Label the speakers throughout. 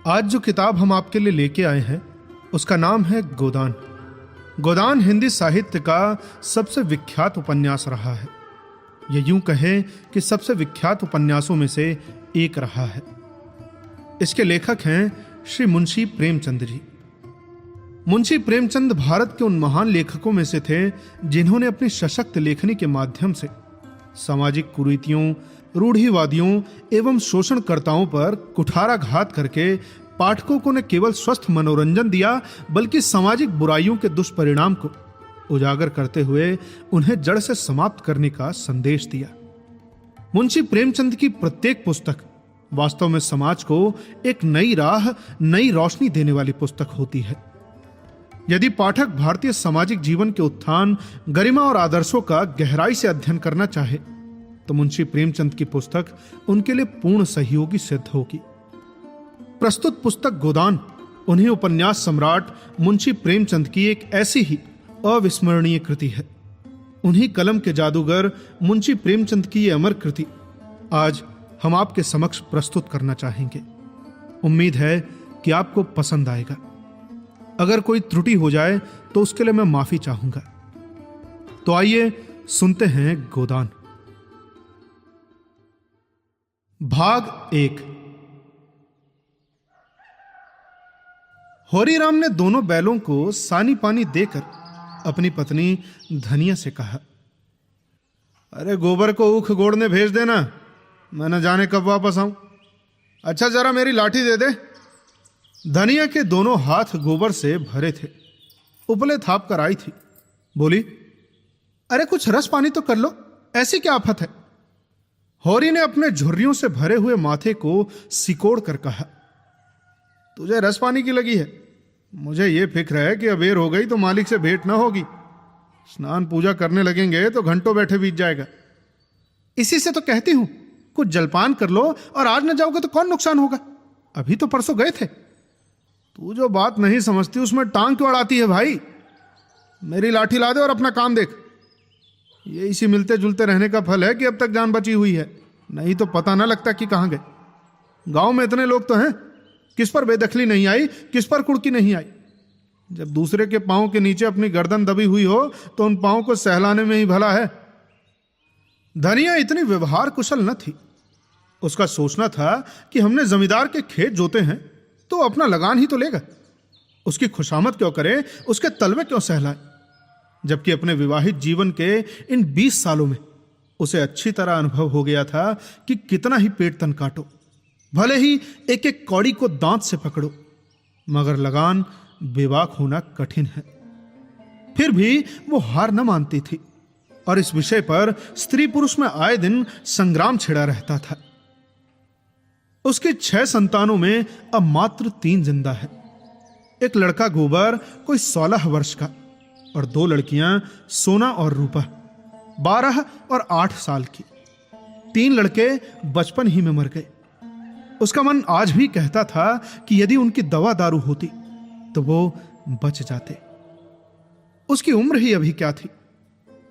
Speaker 1: आज जो किताब हम आपके लिए लेके आए हैं उसका नाम है गोदान। गोदान हिंदी साहित्य का सबसे विख्यात उपन्यास रहा है। यह यूं कहें कि सबसे विख्यात उपन्यासों में से एक रहा है। इसके लेखक हैं श्री मुंशी प्रेमचंद जी। मुंशी प्रेमचंद भारत के उन महान लेखकों में से थे जिन्होंने अपनी सशक्त लेखनी के माध्यम से सामाजिक कुरीतियों, रूढ़िवादियों एवं शोषणकर्ताओं पर कुठाराघात करके पाठकों को न केवल स्वस्थ मनोरंजन दिया बल्कि सामाजिक बुराइयों के दुष्परिणाम को उजागर करते हुए उन्हें जड़ से समाप्त करने का संदेश दिया। मुंशी प्रेमचंद की प्रत्येक पुस्तक वास्तव में समाज को एक नई राह, नई रोशनी देने वाली पुस्तक होती है। यदि पाठक भारतीय सामाजिक जीवन के उत्थान, गरिमा और आदर्शों का गहराई से अध्ययन करना चाहे तो मुंशी प्रेमचंद की पुस्तक उनके लिए पूर्ण सहयोगी सिद्ध होगी। प्रस्तुत पुस्तक गोदान उन्हीं उपन्यास सम्राट मुंशी प्रेमचंद की एक ऐसी ही अविस्मरणीय कृति है। उन्हीं कलम के जादूगर मुंशी प्रेमचंद की यह अमर कृति आज हम आपके समक्ष प्रस्तुत करना चाहेंगे। उम्मीद है कि आपको पसंद आएगा। अगर कोई त्रुटि हो जाए तो उसके लिए मैं माफी चाहूंगा। तो आइए सुनते हैं गोदान। भाग 1। होरीराम ने दोनों बैलों को सानी पानी देकर अपनी पत्नी धनिया से कहा, अरे गोबर को ऊख गोड़ने भेज देना, मैं न जाने कब वापस आऊं। अच्छा जरा मेरी लाठी दे दे। धनिया के दोनों हाथ गोबर से भरे थे, उपले थाप कर आई थी। बोली, अरे कुछ रस पानी तो कर लो, ऐसी क्या आफत है। होरी ने अपने झुर्रियों से भरे हुए माथे को सिकोड़ कर कहा, तुझे रस पानी की लगी है, मुझे यह फिक्र है कि अबेर हो गई तो मालिक से भेंट ना होगी। स्नान पूजा करने लगेंगे तो घंटों बैठे बीत जाएगा। इसी से तो कहती हूं कुछ जलपान कर लो, और आज न जाओगे तो कौन नुकसान होगा। अभी तो परसों गए थे। तू जो बात नहीं समझती उसमें टांग क्यों अड़ाती है भाई। मेरी लाठी ला दे और अपना काम देख। ये इसी मिलते जुलते रहने का फल है कि अब तक जान बची हुई है, नहीं तो पता ना लगता कि कहां गए। गांव में इतने लोग तो हैं, किस पर बेदखली नहीं आई, किस पर कुड़की नहीं आई। जब दूसरे के पांव के नीचे अपनी गर्दन दबी हुई हो तो उन पांव को सहलाने में ही भला है। धनिया इतनी व्यवहार कुशल न थी। उसका सोचना था कि हमने जमींदार के खेत जोते हैं तो अपना लगान ही तो लेगा, उसकी खुशामद क्यों करे, उसके तलवे क्यों सहलाए। जबकि अपने विवाहित जीवन के इन 20 सालों में उसे अच्छी तरह अनुभव हो गया था कि कितना ही पेट तन काटो, भले ही एक एक कौड़ी को दांत से पकड़ो, मगर लगान बेबाक होना कठिन है। फिर भी वो हार न मानती थी और इस विषय पर स्त्री पुरुष में आए दिन संग्राम छिड़ा रहता था। उसके 6 संतानों में अब मात्र 3 जिंदा है। एक लड़का गोबर कोई 16 वर्ष का और 2 लड़कियां सोना और रूपा 12 और 8 साल की। 3 लड़के बचपन ही में मर गए। उसका मन आज भी कहता था कि यदि उनकी दवा दारू होती तो वो बच जाते। उसकी उम्र ही अभी क्या थी,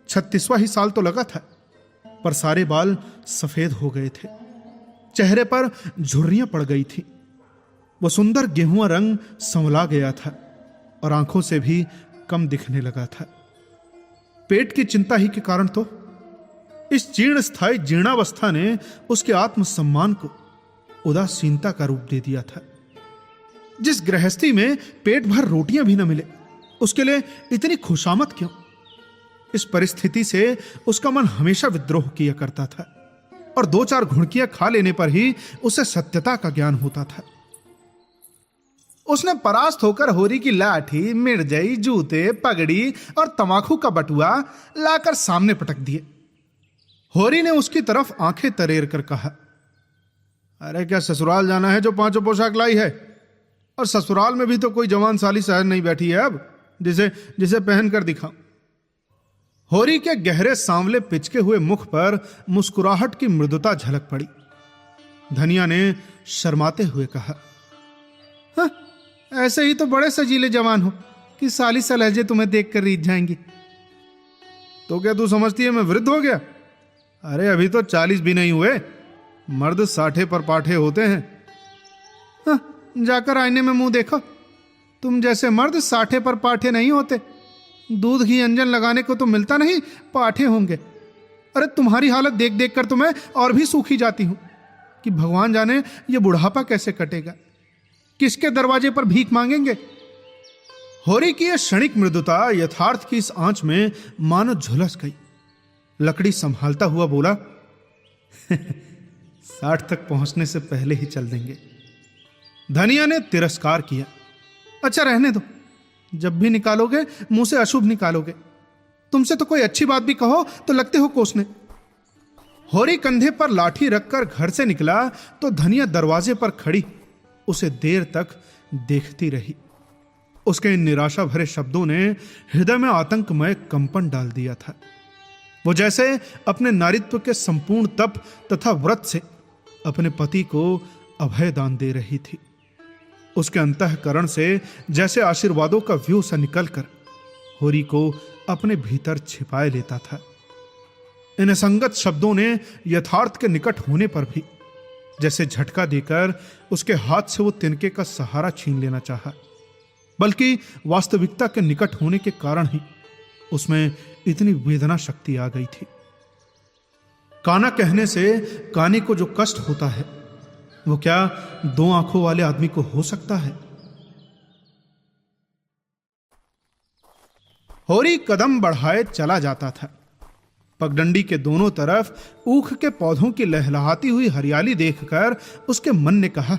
Speaker 1: 36वां ही साल तो लगा था, पर सारे बाल सफेद हो गए थे, चेहरे पर झुर्रियां पड़ गई थी। वो सुंदर गेहुआ रंग संवला गया था और आंखों से भी कम दिखने लगा था। पेट की चिंता ही के कारण तो इस जीर्ण स्थायी जीर्णावस्था ने उसके आत्मसम्मान को उदासीनता का रूप दे दिया था। जिस गृहस्थी में पेट भर रोटियां भी न मिले उसके लिए इतनी खुशामद क्यों। इस परिस्थिति से उसका मन हमेशा विद्रोह किया करता था और 2-4 घुड़कियां खा लेने पर ही उसे सत्यता का ज्ञान होता था। उसने परास्त होकर होरी की लाठी, मिर्जई, जूते, पगड़ी और तमाकू का बटुआ लाकर सामने पटक दिए। होरी ने उसकी तरफ आंखें तरेर कर कहा, अरे क्या ससुराल जाना है जो 5 पोशाक लाई है, और ससुराल में भी तो कोई जवान साली सहज नहीं बैठी है अब जिसे पहन कर दिखाऊं। होरी के गहरे सांवले पिचके हुए मुख पर मुस्कुराहट की मृदुता झलक पड़ी। धनिया ने शर्माते हुए कहा, हाँ, ऐसे ही तो बड़े सजीले जवान हो कि साली सलहजे तुम्हें देखकर रीझ जाएंगी। तो क्या तू समझती है मैं वृद्ध हो गया? अरे अभी तो 40 भी नहीं हुए, मर्द 60 पर पाठे होते हैं। हाँ, जाकर आईने में मुंह देखो। तुम जैसे मर्द साठे पर पाठे नहीं होते। दूध घी अंजन लगाने को तो मिलता नहीं, पाठे होंगे। अरे तुम्हारी हालत देख देख कर तो मैं और भी सूखी जाती हूं कि भगवान जाने ये बुढ़ापा कैसे कटेगा, किसके दरवाजे पर भीख मांगेंगे। होरी की यह क्षणिक मृदुता यथार्थ की इस आंच में मानो झुलस गई। लकड़ी संभालता हुआ बोला, 60 तक पहुंचने से पहले ही चल देंगे। धनिया ने तिरस्कार किया, अच्छा रहने दो, जब भी निकालोगे मुंह से अशुभ निकालोगे। तुमसे तो कोई अच्छी बात भी कहो तो लगते हो कोसने। होरी कंधे पर लाठी रखकर घर से निकला तो धनिया दरवाजे पर खड़ी उसे देर तक देखती रही। उसके इन निराशा भरे शब्दों ने हृदय में आतंकमय कंपन डाल दिया था। वो जैसे अपने नारित्व के संपूर्ण तप तथा व्रत से अपने पति को अभय दान दे रही थी। उसके अंतःकरण से जैसे आशीर्वादों का व्यूह सा निकलकर होरी को अपने भीतर छिपाए लेता था। इन असंगत शब्दों ने यथार्थ के निकट होने पर भी जैसे झटका देकर उसके हाथ से वो तिनके का सहारा छीन लेना चाहा, बल्कि वास्तविकता के निकट होने के कारण ही उसमें इतनी वेदना शक्ति आ गई थी। काना कहने से काने को जो कष्ट होता है वो क्या 2 आंखों वाले आदमी को हो सकता है? होरी कदम बढ़ाए चला जाता था। पगडंडी के दोनों तरफ ऊख के पौधों की लहलहाती हुई हरियाली देखकर उसके मन ने कहा,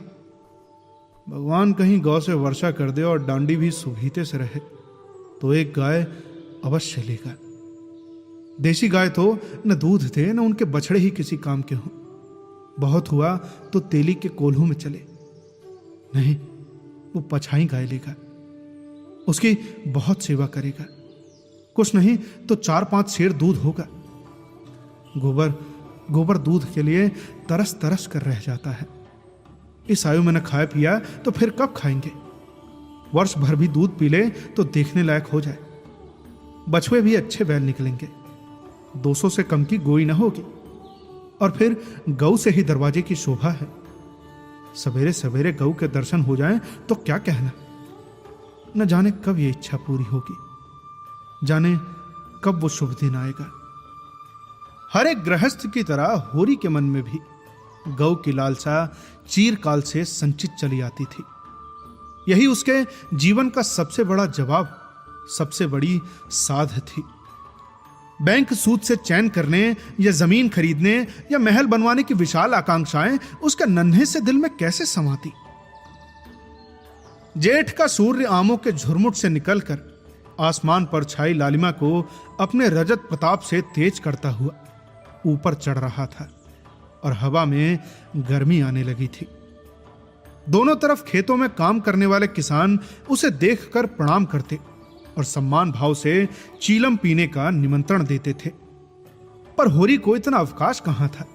Speaker 1: भगवान कहीं गौ से वर्षा कर दे और डांडी भी सुभीते से रहे तो एक गाय अवश्य लेगा। देशी गाय तो न दूध दे न उनके बछड़े ही किसी काम के हों। बहुत हुआ तो तेली के कोल्हू में चले। नहीं, वो पछाई गाय लेगा, उसकी बहुत सेवा करेगा। कुछ नहीं तो 4-5 सेर दूध होगा। गोबर दूध के लिए तरस तरस कर रह जाता है। इस आयु में न खाया पिया तो फिर कब खाएंगे? वर्ष भर भी दूध पी ले तो देखने लायक हो जाए। बछुए भी अच्छे बैल निकलेंगे, 200 से कम की गोई न होगी। और फिर गऊ से ही दरवाजे की शोभा है। सवेरे सवेरे गऊ के दर्शन हो जाएं तो क्या कहना। न जाने कब ये इच्छा पूरी होगी, जाने कब वो शुभ दिन आएगा। हर एक गृहस्थ की तरह होरी के मन में भी गौ की लालसा चीरकाल से संचित चली आती थी। यही उसके जीवन का सबसे बड़ा जवाब, सबसे बड़ी साध थी। बैंक सूद से चैन करने या जमीन खरीदने या महल बनवाने की विशाल आकांक्षाएं उसके नन्हे से दिल में कैसे समाती। जेठ का सूर्य आमों के झुरमुट से निकलकर आसमान पर छाई लालिमा को अपने रजत प्रताप से तेज करता हुआ ऊपर चढ़ रहा था और हवा में गर्मी आने लगी थी। दोनों तरफ खेतों में काम करने वाले किसान उसे देखकर प्रणाम करते और सम्मान भाव से चीलम पीने का निमंत्रण देते थे। पर होरी को इतना अवकाश कहां था।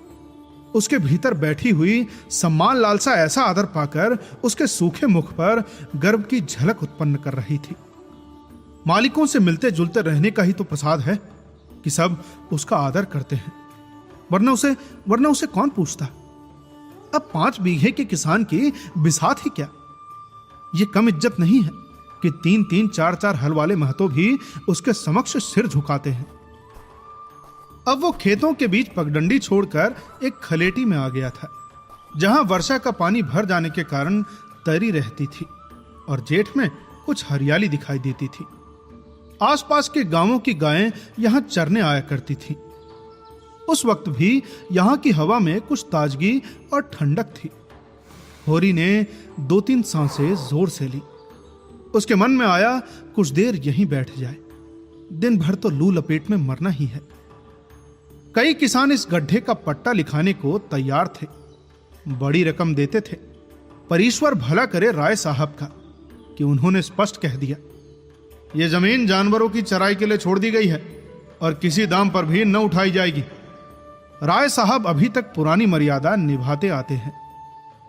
Speaker 1: उसके भीतर बैठी हुई सम्मान लालसा ऐसा आदर पाकर उसके सूखे मुख पर गर्व की झलक उत्पन्न कर रही थी। मालिकों से मिलते जुलते रहने का ही तो प्रसाद है कि सब उसका आदर करते हैं, वरना उसे कौन पूछता। अब 5 बीघे के किसान की बिसात ही क्या। ये कम इज्जत नहीं है कि 3-3, 4-4 हल वाले महतो भी उसके समक्ष सिर झुकाते हैं। अब वो खेतों के बीच पगडंडी छोड़कर एक खलेटी में आ गया था, जहां वर्षा का पानी भर जाने के कारण तरी रहती थी और जेठ में कुछ हरियाली दिखाई देती थी। आसपास के गांवों की गायें यहां चरने आया करती थीं। उस वक्त भी यहां की हवा में कुछ ताजगी और ठंडक थी। होरी ने 2-3 सांसें जोर से ली। उसके मन में आया कुछ देर यहीं बैठ जाए, दिन भर तो लू लपेट में मरना ही है। कई किसान इस गड्ढे का पट्टा लिखाने को तैयार थे, बड़ी रकम देते थे, पर ईश्वर भला करे राय साहब का कि उन्होंने स्पष्ट कह दिया, यह जमीन जानवरों की चराई के लिए छोड़ दी गई है और किसी दाम पर भी न उठाई जाएगी। राय साहब अभी तक पुरानी मर्यादा निभाते आते हैं।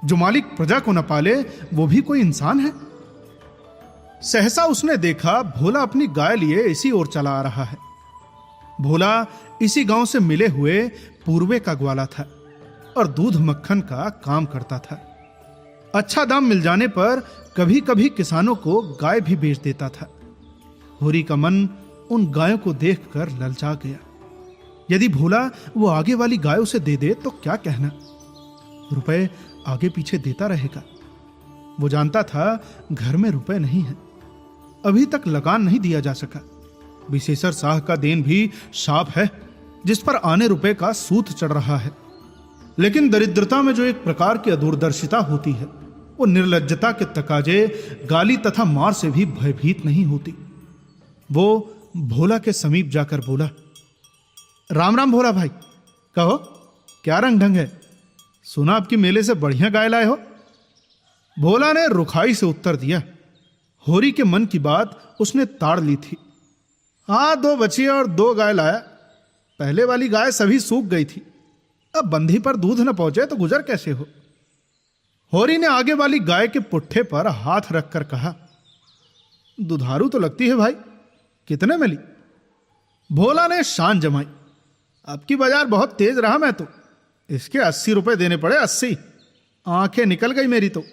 Speaker 1: जो मालिक प्रजा को न पाले वो भी कोई इंसान है। सहसा उसने देखा भोला अपनी गाय लिए इसी ओर चला आ रहा है। भोला इसी गांव से मिले हुए पूर्वे का ग्वाला था और दूध मक्खन का काम करता था। अच्छा दाम मिल जाने पर कभी कभी किसानों को गाय भी बेच देता था। होरी का मन उन गायों को देखकर ललचा गया। यदि भोला वो आगे वाली गाय उसे दे दे तो क्या कहना, रुपए आगे पीछे देता रहेगा। वो जानता था घर में रुपए नहीं है, अभी तक लगान नहीं दिया जा सका। विशेषर साह का देन भी शाप है जिस पर आने रुपए का सूत चढ़ रहा है। लेकिन दरिद्रता में जो एक प्रकार की अदूरदर्शिता होती है, वो निर्लज्जता के तकाजे, गाली तथा मार से भी भयभीत नहीं होती। वो भोला के समीप जाकर बोला, राम राम भोला भाई, कहो क्या रंग ढंग है, सुना आपकी मेले से बढ़िया गाय लाए हो। भोला ने रुखाई से उत्तर दिया। होरी के मन की बात उसने ताड़ ली थी। हाँ, 2 बछिया और 2 गाय लाया। पहले वाली गाय सभी सूख गई थी, अब बंधी पर दूध न पहुंचे तो गुजर कैसे हो। होरी ने आगे वाली गाय के पुट्ठे पर हाथ रखकर कहा, दुधारू तो लगती है भाई, कितने में ली। भोला ने शान जमाई, अब की बाजार बहुत तेज रहा, मैं तो इसके 80 रुपए देने पड़े। 80। आंखें निकल गई मेरी तो।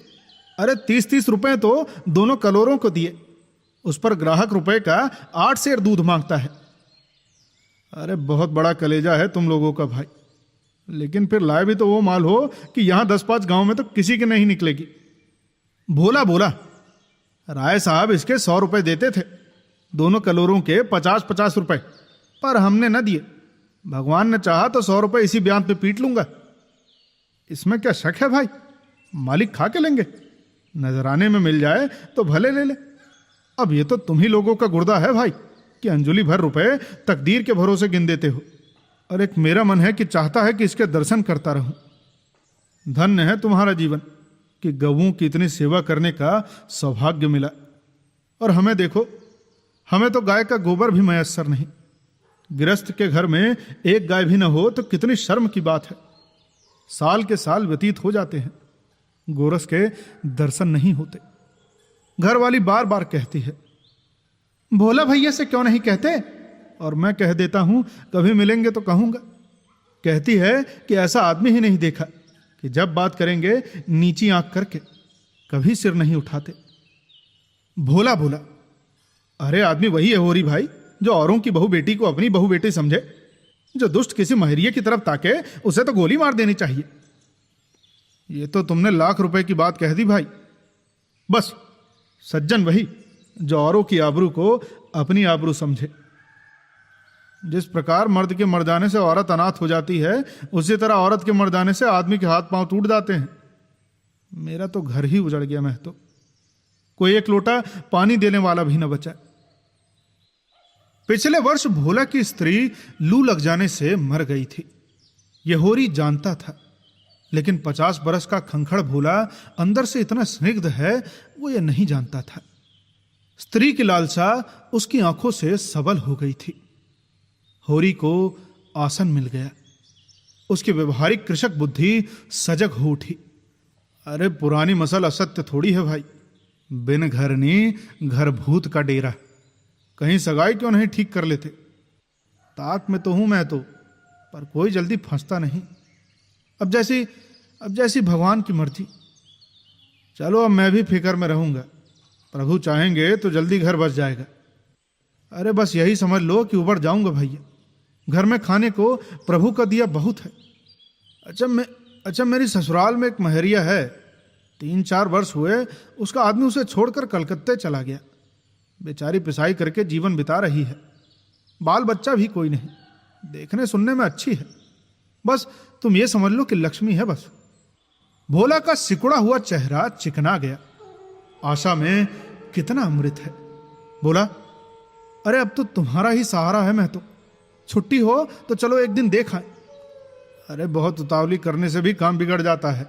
Speaker 1: अरे 30-30 रुपए तो दोनों कलोरों को दिए, उस पर ग्राहक रुपए का 8 सेर दूध मांगता है। अरे बहुत बड़ा कलेजा है तुम लोगों का भाई, लेकिन फिर लाए भी तो वो माल हो कि यहां 10-5 गांव में तो किसी की नहीं निकलेगी। भोला बोला, राय साहब इसके 100 रुपए देते थे, दोनों कलोरों के 50-50 रुपए, पर हमने न दिए। भगवान ने चाहा तो 100 रुपए इसी ब्यान पे पीट लूंगा। इसमें क्या शक है भाई, मालिक खा के लेंगे, नजराने में मिल जाए तो भले ले ले। अब ये तो तुम ही लोगों का गुर्दा है भाई कि अंजुली भर रुपए तकदीर के भरोसे गिन देते हो। और एक मेरा मन है कि चाहता है कि इसके दर्शन करता रहूं। धन्य है तुम्हारा जीवन कि गऊं की इतनी सेवा करने का सौभाग्य मिला। और हमें देखो, हमें तो गाय का गोबर भी मयस्सर नहीं। गृहस्थ के घर में एक गाय भी न हो तो कितनी शर्म की बात है। साल के साल व्यतीत हो जाते हैं, गोरस के दर्शन नहीं होते। घर वाली बार बार कहती है, भोला भैया से क्यों नहीं कहते, और मैं कह देता हूं कभी मिलेंगे तो कहूंगा। कहती है कि ऐसा आदमी ही नहीं देखा कि जब बात करेंगे नीची आंख करके, कभी सिर नहीं उठाते। भोला बोला, अरे आदमी वही है होरी भाई जो औरों की बहू बेटी को अपनी बहू बेटी समझे। जो दुष्ट किसी महरिये की तरफ ताके उसे तो गोली मार देनी चाहिए। ये तो तुमने लाख रुपए की बात कह दी भाई। बस सज्जन वही जो औरों की आबरू को अपनी आबरू समझे। जिस प्रकार मर्द के मर जाने से औरत अनाथ हो जाती है, उसी तरह औरत के मर जाने से आदमी के हाथ पांव टूट जाते हैं। मेरा तो घर ही उजड़ गया, मैं तो कोई एक लोटा पानी देने वाला भी न बचा। पिछले वर्ष भोला की स्त्री लू लग जाने से मर गई थी। यह होरी जानता था, लेकिन 50 बरस का खंखड़ भोला अंदर से इतना स्निग्ध है, वो यह नहीं जानता था। स्त्री की लालसा उसकी आंखों से सबल हो गई थी। होरी को आसन मिल गया। उसकी व्यवहारिक कृषक बुद्धि सजग हो उठी। अरे पुरानी मसल असत्य थोड़ी है भाई, बिन घरनी घर भूत का डेरा। कहीं सगाई क्यों नहीं ठीक कर लेते। ताक में तो हूं मैं तो, पर कोई जल्दी फंसता नहीं। अब जैसी भगवान की मर्जी। चलो अब मैं भी फिक्र में रहूंगा, प्रभु चाहेंगे तो जल्दी घर बस जाएगा। अरे बस यही समझ लो कि उबड़ जाऊंगा भैया। घर में खाने को प्रभु का दिया बहुत है। अच्छा मेरी ससुराल में एक महरिया है, 3-4 वर्ष हुए उसका आदमी उसे छोड़कर कलकत्ते चला गया। बेचारी पिसाई करके जीवन बिता रही है। बाल बच्चा भी कोई नहीं, देखने सुनने में अच्छी है। बस तुम ये समझ लो कि लक्ष्मी है बस। भोला का सिकुड़ा हुआ चेहरा चिकना गया। आशा में कितना अमृत है। बोला, अरे अब तो तुम्हारा ही सहारा है। मैं तो छुट्टी हो तो चलो एक दिन देख आए। अरे बहुत उतावली करने से भी काम बिगड़ जाता है।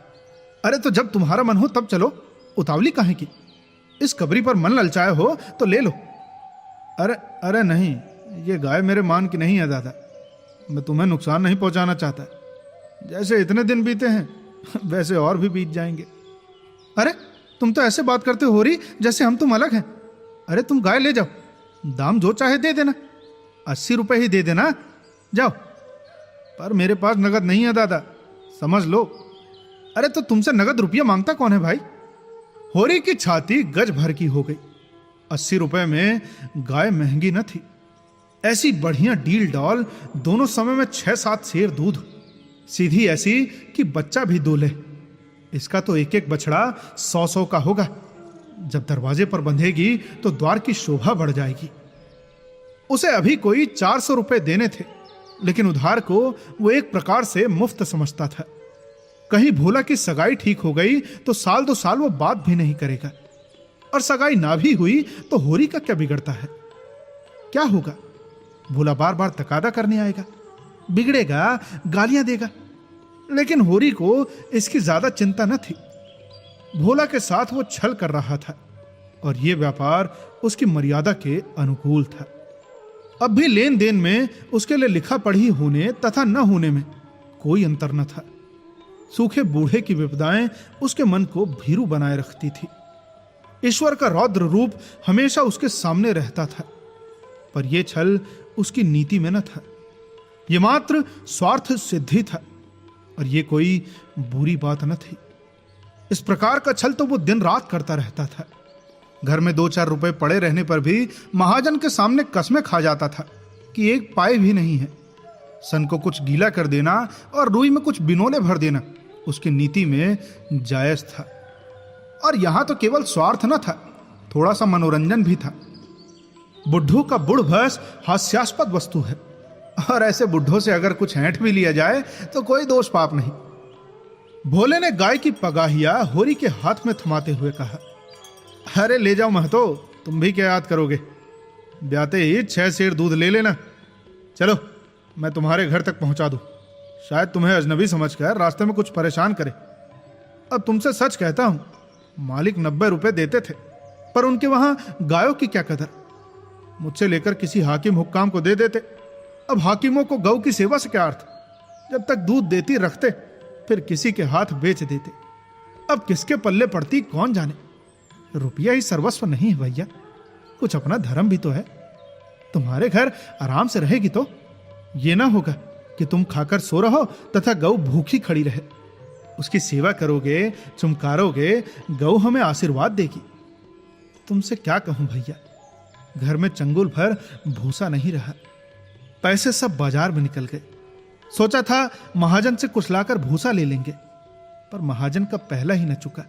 Speaker 1: अरे तो जब तुम्हारा मन हो तब चलो, उतावली काहे की। इस कबरी पर मन ललचाए हो तो ले लो। अरे नहीं, ये गाय मेरे मान की नहीं है दादा। मैं तुम्हें नुकसान नहीं पहुंचाना चाहता। जैसे इतने दिन बीते हैं वैसे और भी बीत जाएंगे। अरे तुम तो ऐसे बात करते हो रही जैसे हम तुम अलग हैं। अरे तुम गाय ले जाओ, दाम जो चाहे दे देना, 80 रुपए ही दे देना, जाओ। पर मेरे पास नगद नहीं है दादा, समझ लो। अरे तो तुमसे नगद रुपया मांगता कौन है भाई, होरी की छाती गज भर की हो गई। 80 रुपए में गाय महंगी न थी। ऐसी बढ़िया डील डॉल, दोनों समय में 6-7 सेर दूध, सीधी ऐसी कि बच्चा भी दूल्हे। इसका तो एक एक बछड़ा 100-100 का होगा। जब दरवाजे पर बंधेगी तो द्वार की शोभा बढ़ जाएगी। उसे अभी कोई 400 रुपए देने थे, लेकिन उधार को वो एक प्रकार से मुफ्त समझता था। कहीं भोला की सगाई ठीक हो गई तो 1-2 साल वो बात भी नहीं करेगा, और सगाई ना भी हुई तो होरी का क्या बिगड़ता है? क्या होगा? भोला बार बार तकादा करने आएगा, बिगड़ेगा, गालियां देगा। लेकिन होरी को इसकी ज्यादा चिंता न थी। भोला के साथ वो छल कर रहा था, और यह व्यापार उसकी मर्यादा के अनुकूल था। अब भी लेन देन में उसके लिए लिखा पढ़ी होने तथा न होने में कोई अंतर न था। सूखे बूढ़े की विपदाएं उसके मन को भीरू बनाए रखती थी। ईश्वर का रौद्र रूप हमेशा उसके सामने रहता था, पर यह छल उसकी नीति में न था। यह मात्र स्वार्थ सिद्धि था, और यह कोई बुरी बात न थी। इस प्रकार का छल तो वो दिन रात करता रहता था। घर में 2-4 रुपए पड़े रहने पर भी महाजन के सामने कसमें खा जाता था कि एक पाए भी नहीं है। सन को कुछ गीला कर देना और रुई में कुछ बिनोले भर देना उसकी नीति में जायज था। और यहां तो केवल स्वार्थ न था, थोड़ा सा मनोरंजन भी था। बुढ़ू का बुढ़ भस हास्यास्पद वस्तु है, और ऐसे बुढ़ों से अगर कुछ ऐंठ भी लिया जाए तो कोई दोष पाप नहीं। भोले ने गाय की पगाहिया होरी के हाथ में थमाते हुए कहा, अरे ले जाओ महतो, तुम भी क्या याद करोगे? ब्याते ही 6 सेर दूध ले लेना। चलो मैं तुम्हारे घर तक पहुंचा दूं। शायद तुम्हें अजनबी समझकर रास्ते में कुछ परेशान करे। अब तुमसे सच कहता हूं, मालिक 90 रुपए देते थे, पर उनके वहां गायों की क्या कदर। मुझसे लेकर किसी हाकिम हुक्काम को दे देते। अब हाकिमों को गौ की सेवा से क्या अर्थ? जब तक दूध देती रखते, फिर किसी के हाथ बेच देते। अब किसके पल्ले पड़ती कौन जाने। रुपया ही सर्वस्व नहीं है भैया, कुछ अपना धर्म भी तो है। तुम्हारे घर आराम से रहेगी तो ये ना होगा कि तुम खाकर सो रहो तथा गौ भूखी खड़ी रहे। उसकी सेवा करोगे, चुमकारोगे, गौ हमें आशीर्वाद देगी। तुमसे क्या कहूं भैया, घर में चंगुल भर भूसा नहीं रहा। पैसे सब बाजार में निकल गए। सोचा था महाजन से कुछ लाकर भूसा ले लेंगे, पर महाजन का पहला ही न चुका।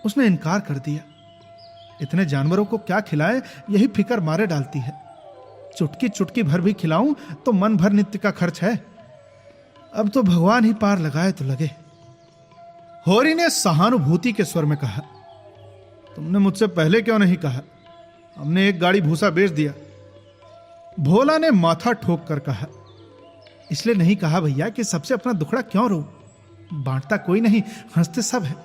Speaker 1: उसने इनकार कर दिया। इतने जानवरों को क्या खिलाए, यही फिकर मारे डालती है। चुटकी चुटकी भर भी खिलाऊं तो मन भर नित्य का खर्च है। अब तो भगवान ही पार लगाए तो लगे। होरी ने सहानुभूति के स्वर में कहा, तुमने मुझसे पहले क्यों नहीं कहा? हमने एक गाड़ी भूसा बेच दिया। भोला ने माथा ठोक कर कहा, इसलिए नहीं कहा भैया कि सबसे अपना दुखड़ा क्यों रो। बांटता कोई नहीं, हंसते सब है।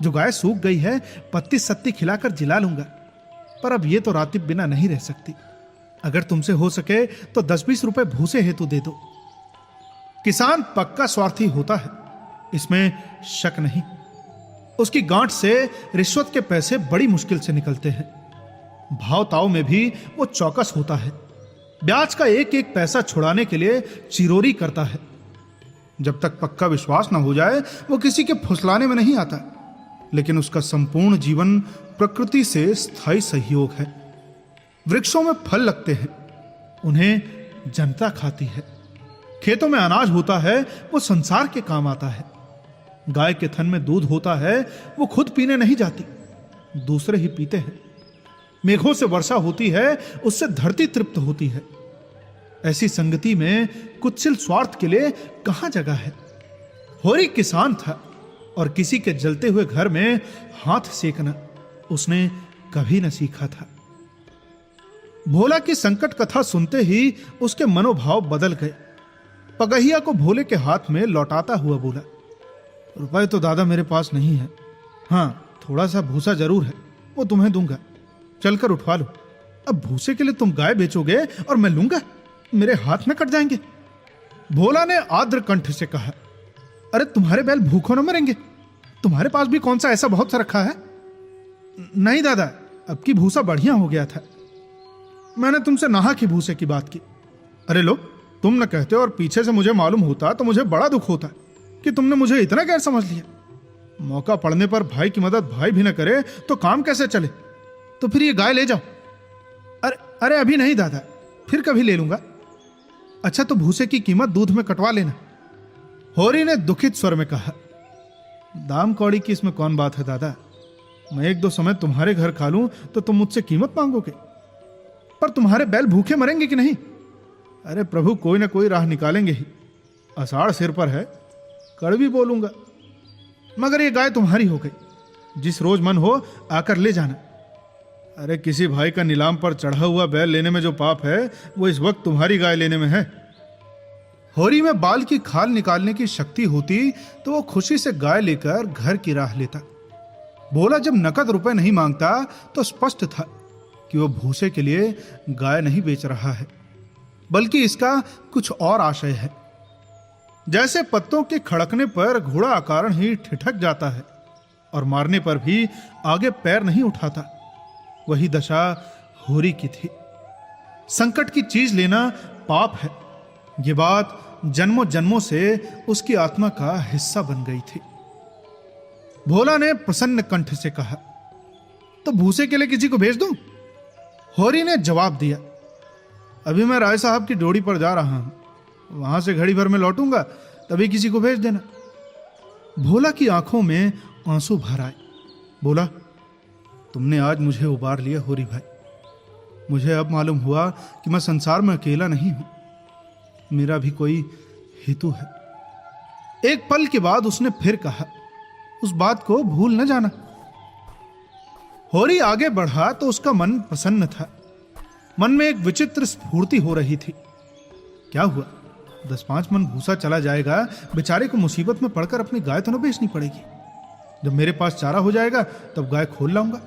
Speaker 1: जो गाय सूख गई है, पत्ती सत्ती खिलाकर जिला लूंगा, पर अब ये तो रातिब बिना नहीं रह सकती। अगर तुमसे हो सके तो 10-20 रुपए भूसे हेतु दे दो। किसान पक्का स्वार्थी होता है, इसमें शक नहीं। उसकी गांठ से रिश्वत के पैसे बड़ी मुश्किल से निकलते हैं। भाव ताव में भी वो चौकस होता है। ब्याज का एक एक पैसा छुड़ाने के लिए चिरोरी करता है। जब तक पक्का विश्वास न हो जाए वो किसी के फुसलाने में नहीं आता। लेकिन उसका संपूर्ण जीवन प्रकृति से स्थायी सहयोग है। वृक्षों में फल लगते हैं, उन्हें जनता खाती है। खेतों में अनाज होता है, वो संसार के काम आता है। गाय के थन में दूध होता है, वो खुद पीने नहीं जाती, दूसरे ही पीते हैं। मेघों से वर्षा होती है, उससे धरती तृप्त होती है। ऐसी संगति में कुत्सिल स्वार्थ के लिए कहां जगह है। होरी किसान था, और किसी के जलते हुए घर में हाथ सेकना उसने कभी न सीखा था। भोला की संकट कथा सुनते ही उसके मनोभाव बदल गए। पगहिया को भोले के हाथ में लौटाता हुआ बोला, रुपए तो दादा मेरे पास नहीं है। हां, थोड़ा सा भूसा जरूर है, वो तुम्हें दूंगा, चलकर उठवा लो। अब भूसे के लिए तुम गाय बेचोगे और मैं लूंगा? मेरे हाथ में कट जाएंगे। भोला ने आर्द्र कंठ से कहा, अरे तुम्हारे बैल भूखों न मरेंगे? तुम्हारे पास भी कौन सा ऐसा बहुत सा रखा है? नहीं दादा, अब की भूसा बढ़िया हो गया था। मैंने तुमसे नाहक ही भूसे की बात की। अरे लो, तुम न कहते और पीछे से मुझे मालूम होता तो मुझे बड़ा दुख होता कि तुमने मुझे इतना गैर समझ लिया। मौका पड़ने पर भाई की मदद भाई भी न करे तो काम कैसे चले? तो फिर ये गाय ले जाओ। अरे अरे अभी नहीं दादा, फिर कभी ले लूंगा। अच्छा तो भूसे की कीमत दूध में कटवा लेना। होरी ने दुखित स्वर में कहा। दाम कौड़ी की इसमें कौन बात है दादा, मैं एक दो समय तुम्हारे घर खा लूं तो तुम मुझसे कीमत मांगोगे? पर तुम्हारे बैल भूखे मरेंगे कि नहीं? अरे प्रभु कोई ना कोई राह निकालेंगे ही, आषाढ़ सिर पर है, कड़वी बोलूंगा। मगर ये गाय तुम्हारी हो गई, जिस रोज मन हो आकर ले जाना। अरे किसी भाई का नीलाम पर चढ़ा हुआ बैल लेने में जो पाप है, वो इस वक्त तुम्हारी गाय लेने में है। होरी में बाल की खाल निकालने की शक्ति होती तो वो खुशी से गाय लेकर घर की राह लेता। बोला जब नकद रुपए नहीं मांगता तो स्पष्ट था कि वो भूसे के लिए गाय नहीं बेच रहा है, बल्कि इसका कुछ और आशय है। जैसे पत्तों के खड़कने पर घोड़ा अकारण ही ठिठक जाता है और मारने पर भी आगे पैर नहीं उठाता, वही दशा होरी की थी। संकट की चीज लेना पाप है, ये बात जन्मों जन्मों से उसकी आत्मा का हिस्सा बन गई थी। भोला ने प्रसन्न कंठ से कहा, तो भूसे के लिए किसी को भेज दूं? होरी ने जवाब दिया, अभी मैं राय साहब की ड्योढ़ी पर जा रहा हूं, वहां से घड़ी भर में लौटूंगा, तभी किसी को भेज देना। भोला की आंखों में आंसू भर आए। बोला, तुमने आज मुझे उबार लिया होरी भाई। मुझे अब मालूम हुआ कि मैं संसार में अकेला नहीं हूं, मेरा भी कोई हेतु है। एक पल के बाद उसने फिर कहा, उस बात को भूल न जाना। होरी आगे बढ़ा तो उसका मन प्रसन्न था। मन में एक विचित्र स्फूर्ति हो रही थी। क्या हुआ, 10-5 मन भूसा चला जाएगा, बेचारे को मुसीबत में पड़कर अपनी गाय तो न बेचनी पड़ेगी। जब मेरे पास चारा हो जाएगा तब गाय खोल लाऊंगा।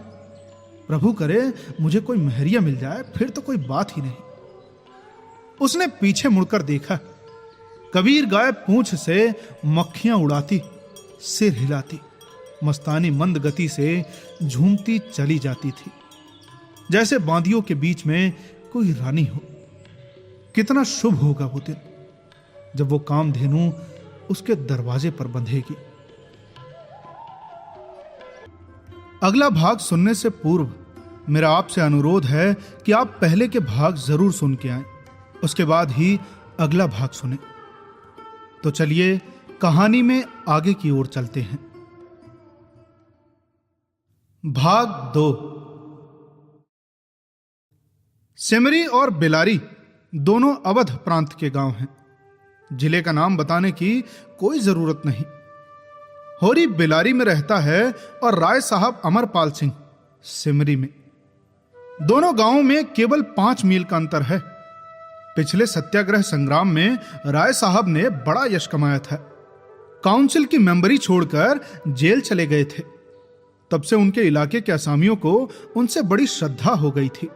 Speaker 1: प्रभु करे मुझे कोई महरिया मिल जाए, फिर तो कोई बात ही नहीं। उसने पीछे मुड़कर देखा। कबीर गाय पूंछ से मक्खियां उड़ाती, सिर हिलाती, मस्तानी मंद गति से झूमती चली जाती थी, जैसे बांदियों के बीच में कोई रानी हो। कितना शुभ होगा वो दिन जब वो कामधेनु उसके दरवाजे पर बंधेगी। अगला भाग सुनने से पूर्व मेरा आपसे अनुरोध है कि आप पहले के भाग जरूर सुन के आएं, उसके बाद ही अगला भाग सुने। तो चलिए कहानी में आगे की ओर चलते हैं। भाग 2। सिमरी और बिलारी दोनों अवध प्रांत के गांव हैं। जिले का नाम बताने की कोई जरूरत नहीं। होरी बिलारी में रहता है और राय साहब अमरपाल सिंह सिमरी में। दोनों गांवों में केवल 5 मील का अंतर है। पिछले सत्याग्रह संग्राम में राय साहब ने बड़ा यश कमाया था। काउंसिल की मेंबरी छोड़कर जेल चले गए थे। तब से उनके इलाके के असामियों को उनसे बड़ी श्रद्धा हो गई थी।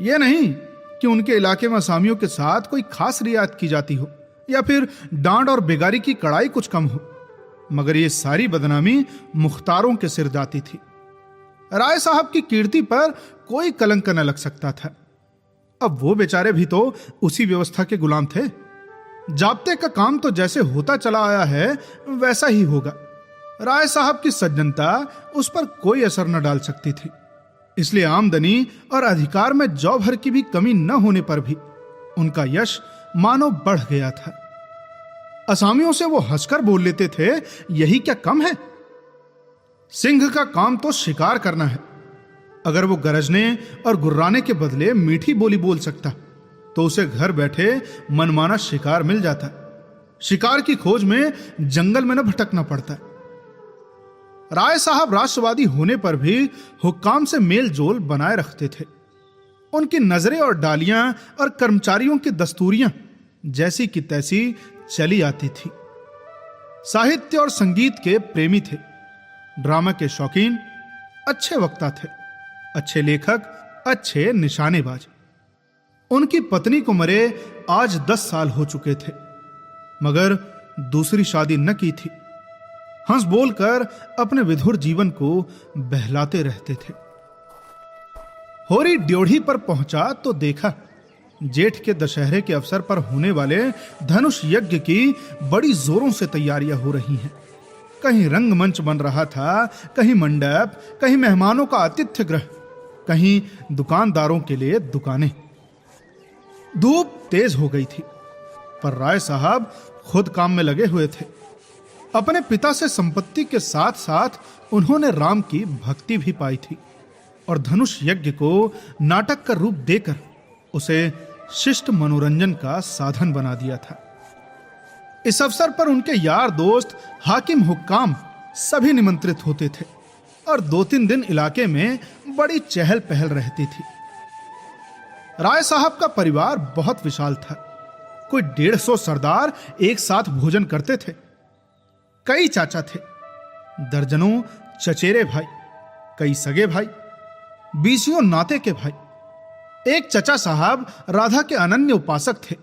Speaker 1: यह नहीं कि उनके इलाके में असामियों के साथ कोई खास रियायत की जाती हो या फिर डांड और बेगारी की कड़ाई कुछ कम हो, मगर ये सारी बदनामी मुख्तारों के सिर जाती थी। राय साहब की कीर्ति पर कोई कलंक न लग सकता था। अब वो बेचारे भी तो उसी व्यवस्था के गुलाम थे। जाब्ते का काम तो जैसे होता चला आया है वैसा ही होगा। राय साहब की सज्जनता उस पर कोई असर न डाल सकती थी। इसलिए आमदनी और अधिकार में जौ भर की भी कमी न होने पर भी उनका यश मानो बढ़ गया था। असामियों से वो हंसकर बोल लेते थे, यही क्या कम है? सिंह का काम तो शिकार करना है। अगर वो गरजने और गुर्राने के बदले मीठी बोली बोल सकता तो उसे घर बैठे मनमाना शिकार मिल जाता। शिकार की खोज में जंगल में न भटकना पड़ता। राय साहब राष्ट्रवादी होने पर भी हुक्काम से मेल जोल बनाए रखते थे। उनकी नजरें और डालियां और कर्मचारियों की दस्तूरियां जैसी की तैसी चली आती थी। साहित्य और संगीत के प्रेमी थे, ड्रामा के शौकीन, अच्छे वक्ता थे, अच्छे लेखक, अच्छे निशानेबाज। उनकी पत्नी को मरे आज 10 साल हो चुके थे, मगर दूसरी शादी न की थी। हंस बोलकर अपने विधुर जीवन को बहलाते रहते थे। होरी ड्योढ़ी पर पहुंचा तो देखा जेठ के दशहरे के अवसर पर होने वाले धनुष यज्ञ की बड़ी जोरों से तैयारियां हो रही हैं। कहीं रंगमंच बन रहा था, कहीं मंडप, कहीं मेहमानों का आतिथ्य गृह, कहीं दुकानदारों के लिए दुकानें। धूप तेज हो गई थी, पर राय साहब खुद काम में लगे हुए थे। अपने पिता से संपत्ति के साथ साथ उन्होंने राम की भक्ति भी पाई थी और धनुष यज्ञ को नाटक का रूप देकर उसे शिष्ट मनोरंजन का साधन बना दिया था। इस अवसर पर उनके यार दोस्त, हाकिम, हुक्काम सभी निमंत्रित होते थे और 2-3 दिन इलाके में बड़ी चहल पहल रहती थी। राय साहब का परिवार बहुत विशाल था। कोई 150 सरदार एक साथ भोजन करते थे। कई चाचा थे, दर्जनों चचेरे भाई, कई सगे भाई, बीसियों नाते के भाई। एक चचा साहब राधा के अनन्य उपासक थे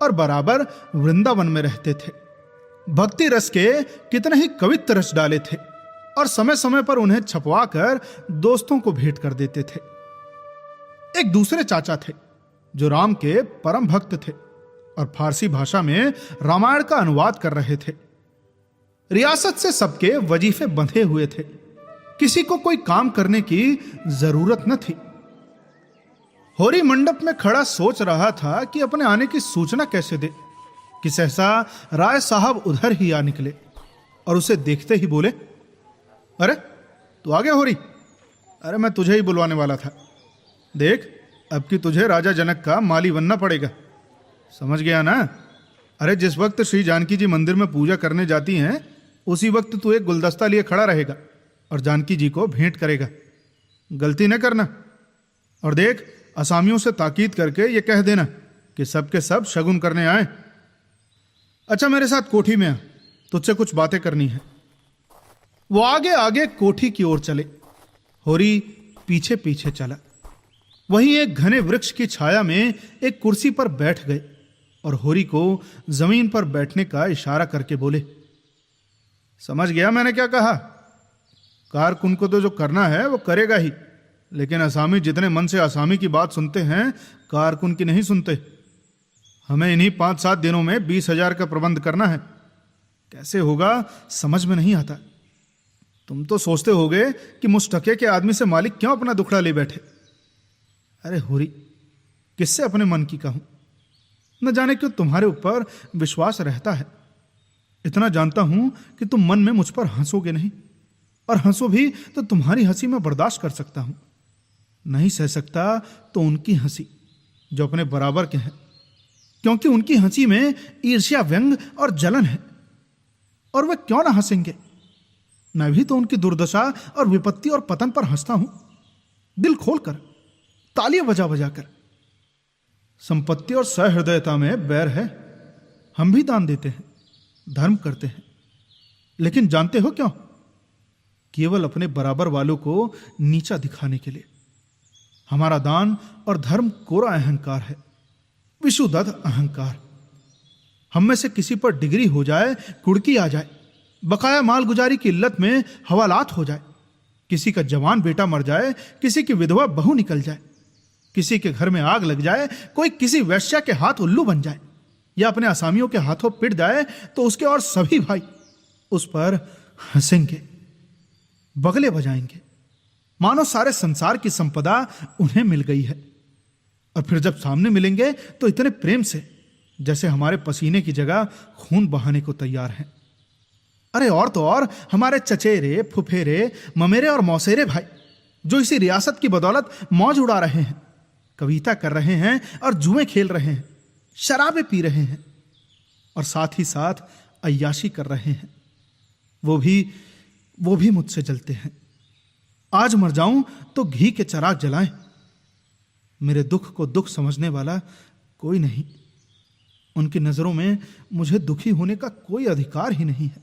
Speaker 1: और बराबर वृंदावन में रहते थे। भक्ति रस के कितने ही कवित्त रच डाले थे और समय समय पर उन्हें छपवा कर दोस्तों को भेंट कर देते थे। एक दूसरे चाचा थे जो राम के परम भक्त थे और फारसी भाषा में रामायण का अनुवाद कर रहे थे। रियासत से सबके वजीफे बंधे हुए थे, किसी को कोई काम करने की जरूरत न थी। होरी मंडप में खड़ा सोच रहा था कि अपने आने की सूचना कैसे दे कि सहसा राय साहब उधर ही आ निकले और उसे देखते ही बोले, अरे तू आ गया होरी? अरे मैं तुझे ही बुलवाने वाला था। देख, अब कि तुझे राजा जनक का माली बनना पड़ेगा, समझ गया ना? अरे जिस वक्त श्री जानकी जी मंदिर में पूजा करने जाती हैं, उसी वक्त तू एक गुलदस्ता लिए खड़ा रहेगा और जानकी जी को भेंट करेगा। गलती न करना। और देख, असामियों से ताकीद करके ये कह देना कि सबके सब शगुन करने आए। अच्छा, मेरे साथ कोठी में आ, तुझसे कुछ बातें करनी है। वो आगे आगे कोठी की ओर चले, होरी पीछे पीछे चला। वहीं एक घने वृक्ष की छाया में एक कुर्सी पर बैठ गए और होरी को जमीन पर बैठने का इशारा करके बोले, समझ गया मैंने क्या कहा? कारकुन को तो जो करना है वो करेगा ही, लेकिन असामी जितने मन से असामी की बात सुनते हैं, कारकुन की नहीं सुनते। हमें इन्हीं 5-7 दिनों में 20,000 का प्रबंध करना है। कैसे होगा समझ में नहीं आता। तुम तो सोचते होगे कि मुस्तके के आदमी से मालिक क्यों अपना दुखड़ा ले बैठे। अरे होरी, किससे अपने मन की कहूं? न जाने क्यों तुम्हारे ऊपर विश्वास रहता है। इतना जानता हूं कि तुम मन में मुझ पर हंसोगे नहीं, और हंसो भी तो तुम्हारी हंसी मैं बर्दाश्त कर सकता हूं। नहीं सह सकता तो उनकी हंसी जो अपने बराबर के हैं, क्योंकि उनकी हंसी में ईर्ष्या, व्यंग और जलन है। और वे क्यों ना हंसेंगे? मैं भी तो उनकी दुर्दशा और विपत्ति और पतन पर हंसता हूं, दिल खोलकर, तालियां बजा बजा कर। संपत्ति और सहृदयता में बैर है। हम भी दान देते हैं, धर्म करते हैं, लेकिन जानते हो क्यों? केवल अपने बराबर वालों को नीचा दिखाने के लिए। हमारा दान और धर्म कोरा अहंकार है, विशुद्ध अहंकार। हम में से किसी पर डिग्री हो जाए, कुड़की आ जाए, बकाया मालगुजारी की इल्लत में हवालात हो जाए, किसी का जवान बेटा मर जाए, किसी की विधवा बहू निकल जाए, किसी के घर में आग लग जाए, कोई किसी वैश्या के हाथ उल्लू बन जाए या अपने असामियों के हाथों पिट जाए, तो उसके और सभी भाई उस पर हंसेंगे, बगले बजाएंगे, मानो सारे संसार की संपदा उन्हें मिल गई है। और फिर जब सामने मिलेंगे तो इतने प्रेम से जैसे हमारे पसीने की जगह खून बहाने को तैयार हैं। अरे और तो और हमारे चचेरे, फुफेरे, ममेरे और मौसेरे भाई जो इसी रियासत की बदौलत मौज उड़ा रहे हैं, कविता कर रहे हैं और जुए खेल रहे हैं, शराबें पी रहे हैं और साथ ही साथ अय्याशी कर रहे हैं, वो भी मुझसे जलते हैं। आज मर जाऊं तो घी के चराग जलाएं। मेरे दुख को दुख समझने वाला कोई नहीं। उनकी नजरों में मुझे दुखी होने का कोई अधिकार ही नहीं है।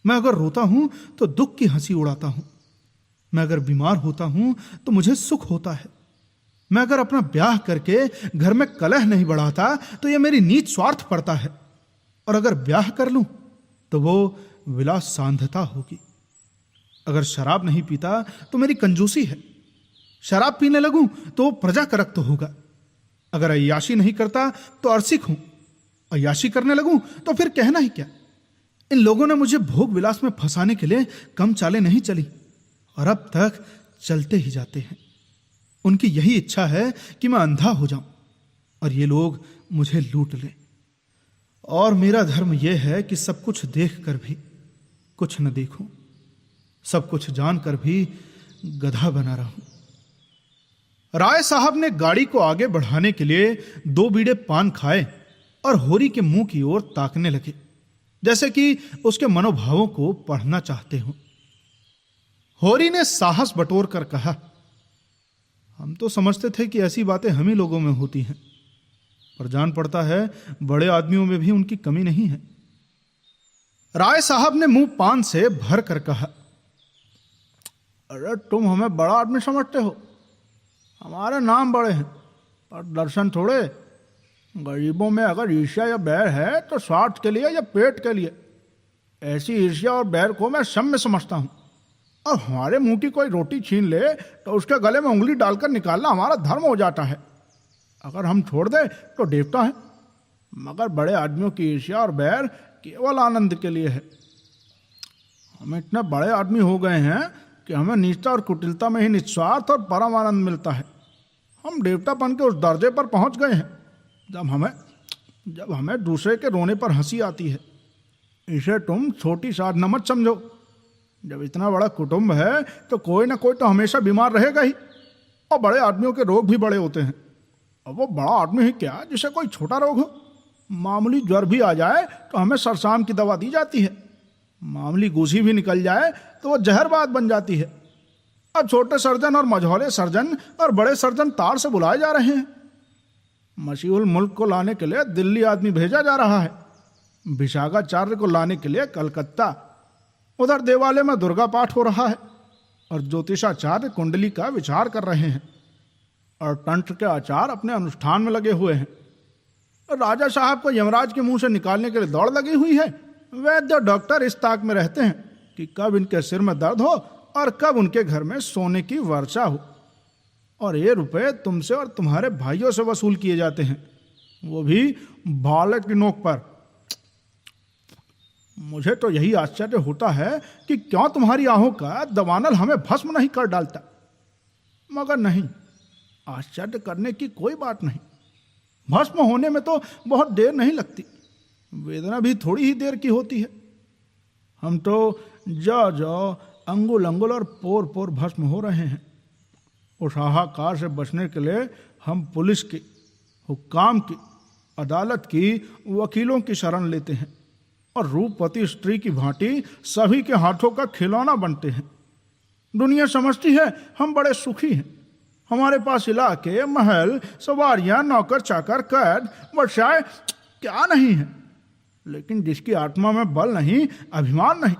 Speaker 1: मैं अगर रोता हूं तो दुख की हंसी उड़ाता हूं। मैं अगर बीमार होता हूं तो मुझे सुख होता है। मैं अगर अपना ब्याह करके घर में कलह नहीं बढ़ाता तो यह मेरी नीच स्वार्थ पड़ता है, और अगर ब्याह कर लूं तो वो विलास सांधता होगी। अगर शराब नहीं पीता तो मेरी कंजूसी है। शराब पीने लगूं तो वो प्रजा करक तो होगा। अगर अय्याशी नहीं करता तो अरसिक हूं। अय्याशी करने लगूं तो फिर कहना ही क्या। इन लोगों ने मुझे भोग विलास में फंसाने के लिए कम चालें नहीं चली और अब तक चलते ही जाते हैं। उनकी यही इच्छा है कि मैं अंधा हो जाऊं और ये लोग मुझे लूट लें। और मेरा धर्म यह है कि सब कुछ देख कर भी कुछ न देखूं, सब कुछ जानकर भी गधा बना रहूं। राय साहब ने गाड़ी को आगे बढ़ाने के लिए 2 बीड़े पान खाए और होरी के मुंह की ओर ताकने लगे, जैसे कि उसके मनोभावों को पढ़ना चाहते हो। होरी ने साहस बटोर कर कहा, हम तो समझते थे कि ऐसी बातें हम ही लोगों में होती हैं, पर जान पड़ता है बड़े आदमियों में भी उनकी कमी नहीं है। राय साहब ने मुंह पान से भर कर कहा, अरे तुम हमें बड़ा आदमी समझते हो, हमारे नाम बड़े हैं पर दर्शन थोड़े। गरीबों में अगर ईर्ष्या या बैर है तो स्वार्थ के लिए या पेट के लिए। ऐसी ईर्ष्या और बैर को मैं सम्य समझता हूं, और हमारे मुंह की कोई रोटी छीन ले तो उसके गले में उंगली डालकर निकालना हमारा धर्म हो जाता है। अगर हम छोड़ दें तो देवता है, मगर बड़े आदमियों की ईर्ष्या और बैर केवल आनंद के लिए है। हम इतने बड़े आदमी हो गए हैं कि हमें नीचता और कुटिलता में ही निस्वार्थ और परम आनंद मिलता है। हम देवतापन के उस दर्जे पर पहुंच गए हैं जब हमें दूसरे के रोने पर हंसी आती है। इसे तुम छोटी साधना मत समझो। जब इतना बड़ा कुटुंब है तो कोई ना कोई तो हमेशा बीमार रहेगा ही, और बड़े आदमियों के रोग भी बड़े होते हैं। अब वो बड़ा आदमी ही क्या जिसे कोई छोटा रोग हो। मामूली ज्वर भी आ जाए तो हमें सरसाम की दवा दी जाती है, मामूली गूसी भी निकल जाए तो वो जहरबाद बन जाती है। अब छोटे सर्जन और मझौले सर्जन और बड़े सर्जन तार से बुलाए जा रहे हैं। मशीहुल मुल्क को लाने के लिए दिल्ली आदमी भेजा जा रहा है, विशाखाचार्य को लाने के लिए कलकत्ता। उधर देवालय में दुर्गा पाठ हो रहा है और ज्योतिषाचार्य कुंडली का विचार कर रहे हैं, और तंत्र के आचार अपने अनुष्ठान में लगे हुए हैं। राजा साहब को यमराज के मुंह से निकालने के लिए दौड़ लगी हुई है। वैद्य और डॉक्टर इस ताक में रहते हैं कि कब इनके सिर में दर्द हो और कब उनके घर में सोने की वर्षा हो। और ये रुपए तुमसे और तुम्हारे भाइयों से वसूल किए जाते हैं, वो भी भाले की नोक पर। मुझे तो यही आश्चर्य होता है कि क्यों तुम्हारी आहों का दवानल हमें भस्म नहीं कर डालता। मगर नहीं, आश्चर्य करने की कोई बात नहीं। भस्म होने में तो बहुत देर नहीं लगती, वेदना भी थोड़ी ही देर की होती है। हम तो जो अंगुल अंगुल और पोर पोर भस्म हो रहे हैं। उस हाहाकार से बचने के लिए हम पुलिस की, हुक्काम की, अदालत की, वकीलों की शरण लेते हैं और रूपवती स्त्री की भांति सभी के हाथों का खिलौना बनते हैं। दुनिया समझती है हम बड़े सुखी हैं। हमारे पास इलाके, महल, सवारियां, नौकर चाकर, कैद, वर्षाएं क्या नहीं है। लेकिन जिसकी आत्मा में बल नहीं, अभिमान नहीं,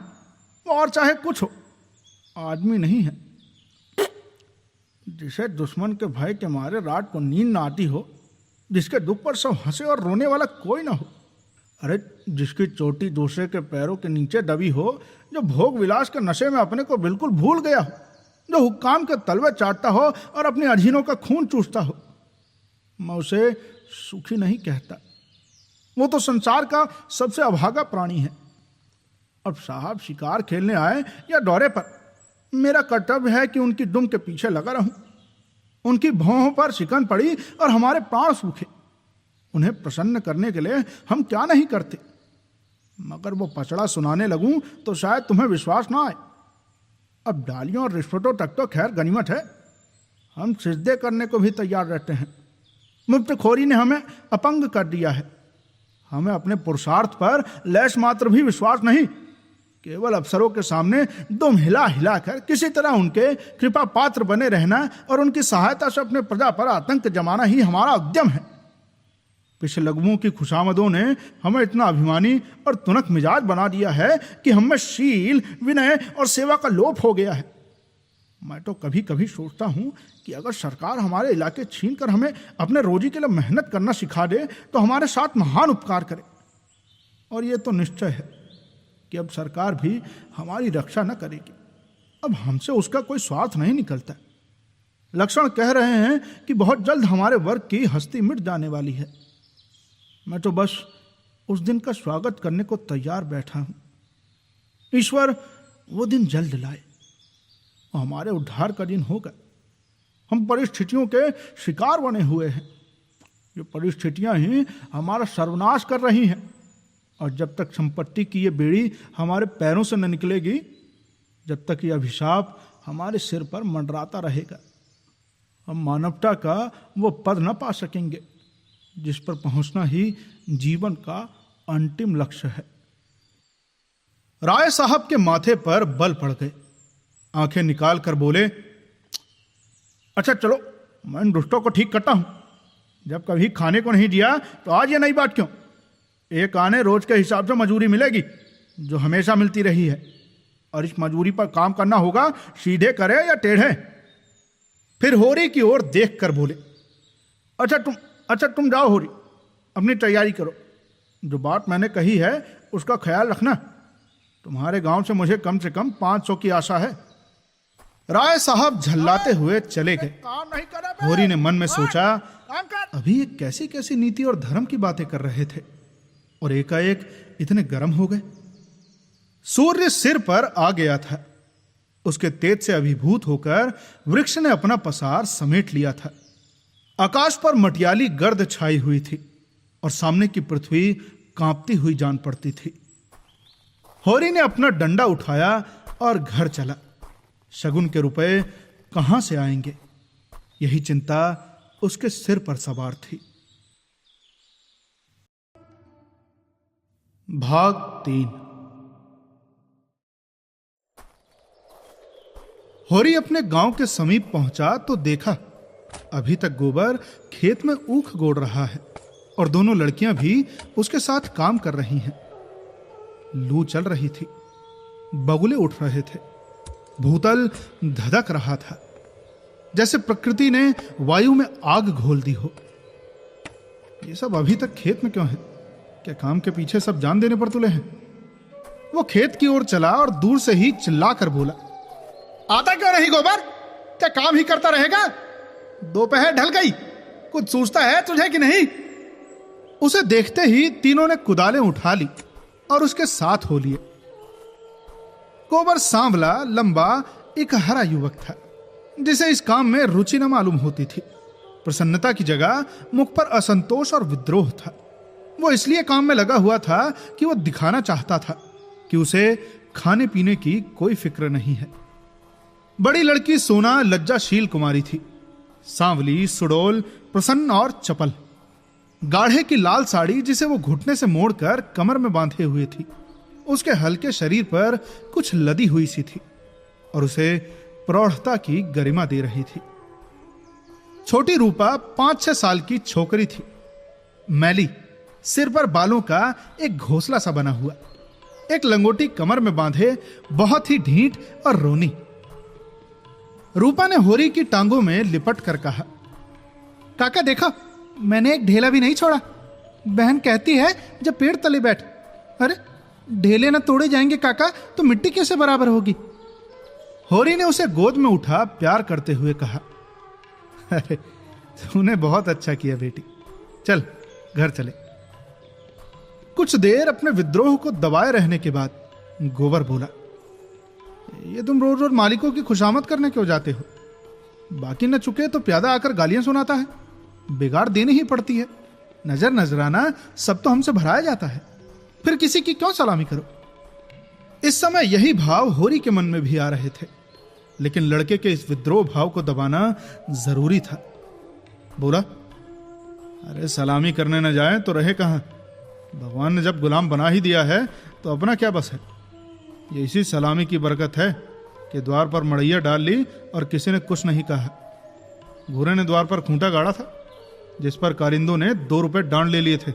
Speaker 1: वो और चाहे कुछ हो, आदमी नहीं है। जिसे दुश्मन के भय के मारे रात को नींद ना आती हो, जिसके दुख पर सब हंसे और रोने वाला कोई ना हो। अरे जिसकी चोटी दूसरे के पैरों के नीचे दबी हो, जो भोग विलास के नशे में अपने को बिल्कुल भूल गया हो, जो हुक्काम के तलवे चाटता हो और अपने अधीनों का खून चूसता हो, मैं उसे सुखी नहीं कहता। वो तो संसार का सबसे अभागा प्राणी है। अब साहब शिकार खेलने आए या दौरे पर, मेरा कर्तव्य है कि उनकी दुम के पीछे लगा रहूं। उनकी भौहों पर शिकन पड़ी और हमारे प्राण सूखे। उन्हें प्रसन्न करने के लिए हम क्या नहीं करते। मगर वो पचड़ा सुनाने लगूं तो शायद तुम्हें विश्वास ना आए। अब डालियों और रिश्वतों तक तो खैर गनीमत है, हम सिजदे करने को भी तैयार रहते हैं। मुफ्तखोरी ने हमें अपंग कर दिया है। हमें अपने पुरुषार्थ पर लेश मात्र भी विश्वास नहीं। केवल अफसरों के सामने दुम हिला हिला कर किसी तरह उनके कृपा पात्र बने रहना और उनकी सहायता से अपने प्रजा पर आतंक जमाना ही हमारा उद्यम है। पिछले लघुओं की खुशामदों ने हमें इतना अभिमानी और तुनक मिजाज बना दिया है कि हमें शील, विनय और सेवा का लोप हो गया है। मैं तो कभी कभी सोचता हूँ कि अगर सरकार हमारे इलाके छीन कर हमें अपने रोजी के लिए मेहनत करना सिखा दे तो हमारे साथ महान उपकार करे। और ये तो निश्चय है कि अब सरकार भी हमारी रक्षा न करेगी। अब हमसे उसका कोई स्वार्थ नहीं निकलता। लक्षण कह रहे हैं कि बहुत जल्द हमारे वर्ग की हस्ती मिट जाने वाली है। मैं तो बस उस दिन का स्वागत करने को तैयार बैठा हूं। ईश्वर वो दिन जल्द लाए, हमारे उद्धार का दिन होगा। हम परिस्थितियों के शिकार बने हुए हैं। ये परिस्थितियां ही हमारा सर्वनाश कर रही हैं, और जब तक संपत्ति की ये बेड़ी हमारे पैरों से न निकलेगी, जब तक ये अभिशाप हमारे सिर पर मंडराता रहेगा, हम मानवता का वो पद न पा सकेंगे जिस पर पहुंचना ही जीवन का अंतिम लक्ष्य है। राय साहब के माथे पर बल पड़ गए। आंखें निकाल कर बोले, अच्छा चलो, मैं इन दुष्टों को ठीक करता हूं। जब कभी खाने को नहीं दिया तो आज ये नई बात क्यों? एक आने रोज के हिसाब से मजूरी मिलेगी जो हमेशा मिलती रही है, और इस मजूरी पर काम करना होगा, सीधे करे या टेढ़े। फिर होरी की ओर देख कर बोले, अच्छा तुम जाओ होरी, अपनी तैयारी करो। जो बात मैंने कही है उसका ख्याल रखना। तुम्हारे गांव से मुझे कम 500 की आशा है। राय साहब झल्लाते हुए चले गए। होरी ने मन में सोचा, अभी ये कैसी कैसी नीति और धर्म की बातें कर रहे थे और एकाएक इतने गर्म हो गए। सूर्य सिर पर आ गया था। उसके तेज से अभिभूत होकर वृक्ष ने अपना पसार समेट लिया था। आकाश पर मटियाली गर्द छाई हुई थी और सामने की पृथ्वी कांपती हुई जान पड़ती थी। होरी ने अपना डंडा उठाया और घर चला। शगुन के रुपए कहां से आएंगे, यही चिंता उसके सिर पर सवार थी। भाग 3। होरी अपने गांव के समीप पहुंचा तो देखा अभी तक गोबर खेत में ऊख गोड़ रहा है और दोनों लड़कियां भी उसके साथ काम कर रही हैं। लू चल रही थी, बगुले उठ रहे थे, भूतल धधक रहा था, जैसे प्रकृति ने वायु में आग घोल दी हो। ये सब अभी तक खेत में क्यों है? क्या काम के पीछे सब जान देने पर तुले हैं? वो खेत की ओर चला और दूर से ही चिल्लाकर बोला, आता क्यों नहीं गोबर? क्या काम ही करता रहेगा? दोपहर ढल गई, कुछ सोचता है तुझे कि नहीं? उसे देखते ही तीनों ने कुदालें उठा ली और उसके साथ हो लिए। गोबर सांवला, लंबा, एक हरा युवक था जिसे इस काम में रुचि न मालूम होती थी। प्रसन्नता की जगह मुख पर असंतोष और विद्रोह था। वो इसलिए काम में लगा हुआ था कि वो दिखाना चाहता था कि उसे खाने पीने की कोई फिक्र नहीं है। बड़ी लड़की सोना लज्जाशील कुमारी थी, सांवली, सुडोल, प्रसन्न और चपल। गाढ़े की लाल साड़ी जिसे वो घुटने से मोड़कर कमर में बांधे हुए थी, उसके हल्के शरीर पर कुछ लदी हुई सी थी और उसे प्रौढ़ता की गरिमा दे रही थी। छोटी रूपा 5-6 साल की छोकरी थी, मैली, सिर पर बालों का एक घोंसला सा बना हुआ, एक लंगोटी कमर में बांधे, बहुत ही ढीठ और रोनी। रूपा ने होरी की टांगों में लिपट कर कहा, काका देखो, मैंने एक ढेला भी नहीं छोड़ा। बहन कहती है जब पेड़ तले बैठ। अरे ढेले ना तोड़े जाएंगे काका तो मिट्टी कैसे बराबर होगी? होरी ने उसे गोद में उठा प्यार करते हुए कहा, अरे तूने बहुत अच्छा किया बेटी, चल घर चले। कुछ देर अपने विद्रोह को दबाए रहने के बाद गोबर बोला, ये तुम रोज रोज मालिकों की खुशामद करने क्यों जाते हो? बाकी न चुके तो प्यादा आकर गालियां सुनाता है, बिगाड़ देनी ही पड़ती है। नजर नजराना सब तो हमसे भराया जाता है, फिर किसी की क्यों सलामी करो? इस समय यही भाव होरी के मन में भी आ रहे थे, लेकिन लड़के के इस विद्रोह भाव को दबाना जरूरी था। बोला, अरे सलामी करने न जाए तो रहे कहां? भगवान ने जब गुलाम बना ही दिया है तो अपना क्या बस है? ये इसी सलामी की बरकत है कि द्वार पर मड़ैया डाल ली और किसी ने कुछ नहीं कहा। घूरे ने द्वार पर खूंटा गाड़ा था जिस पर कारिंदों ने 2 रुपए डांड ले लिए थे।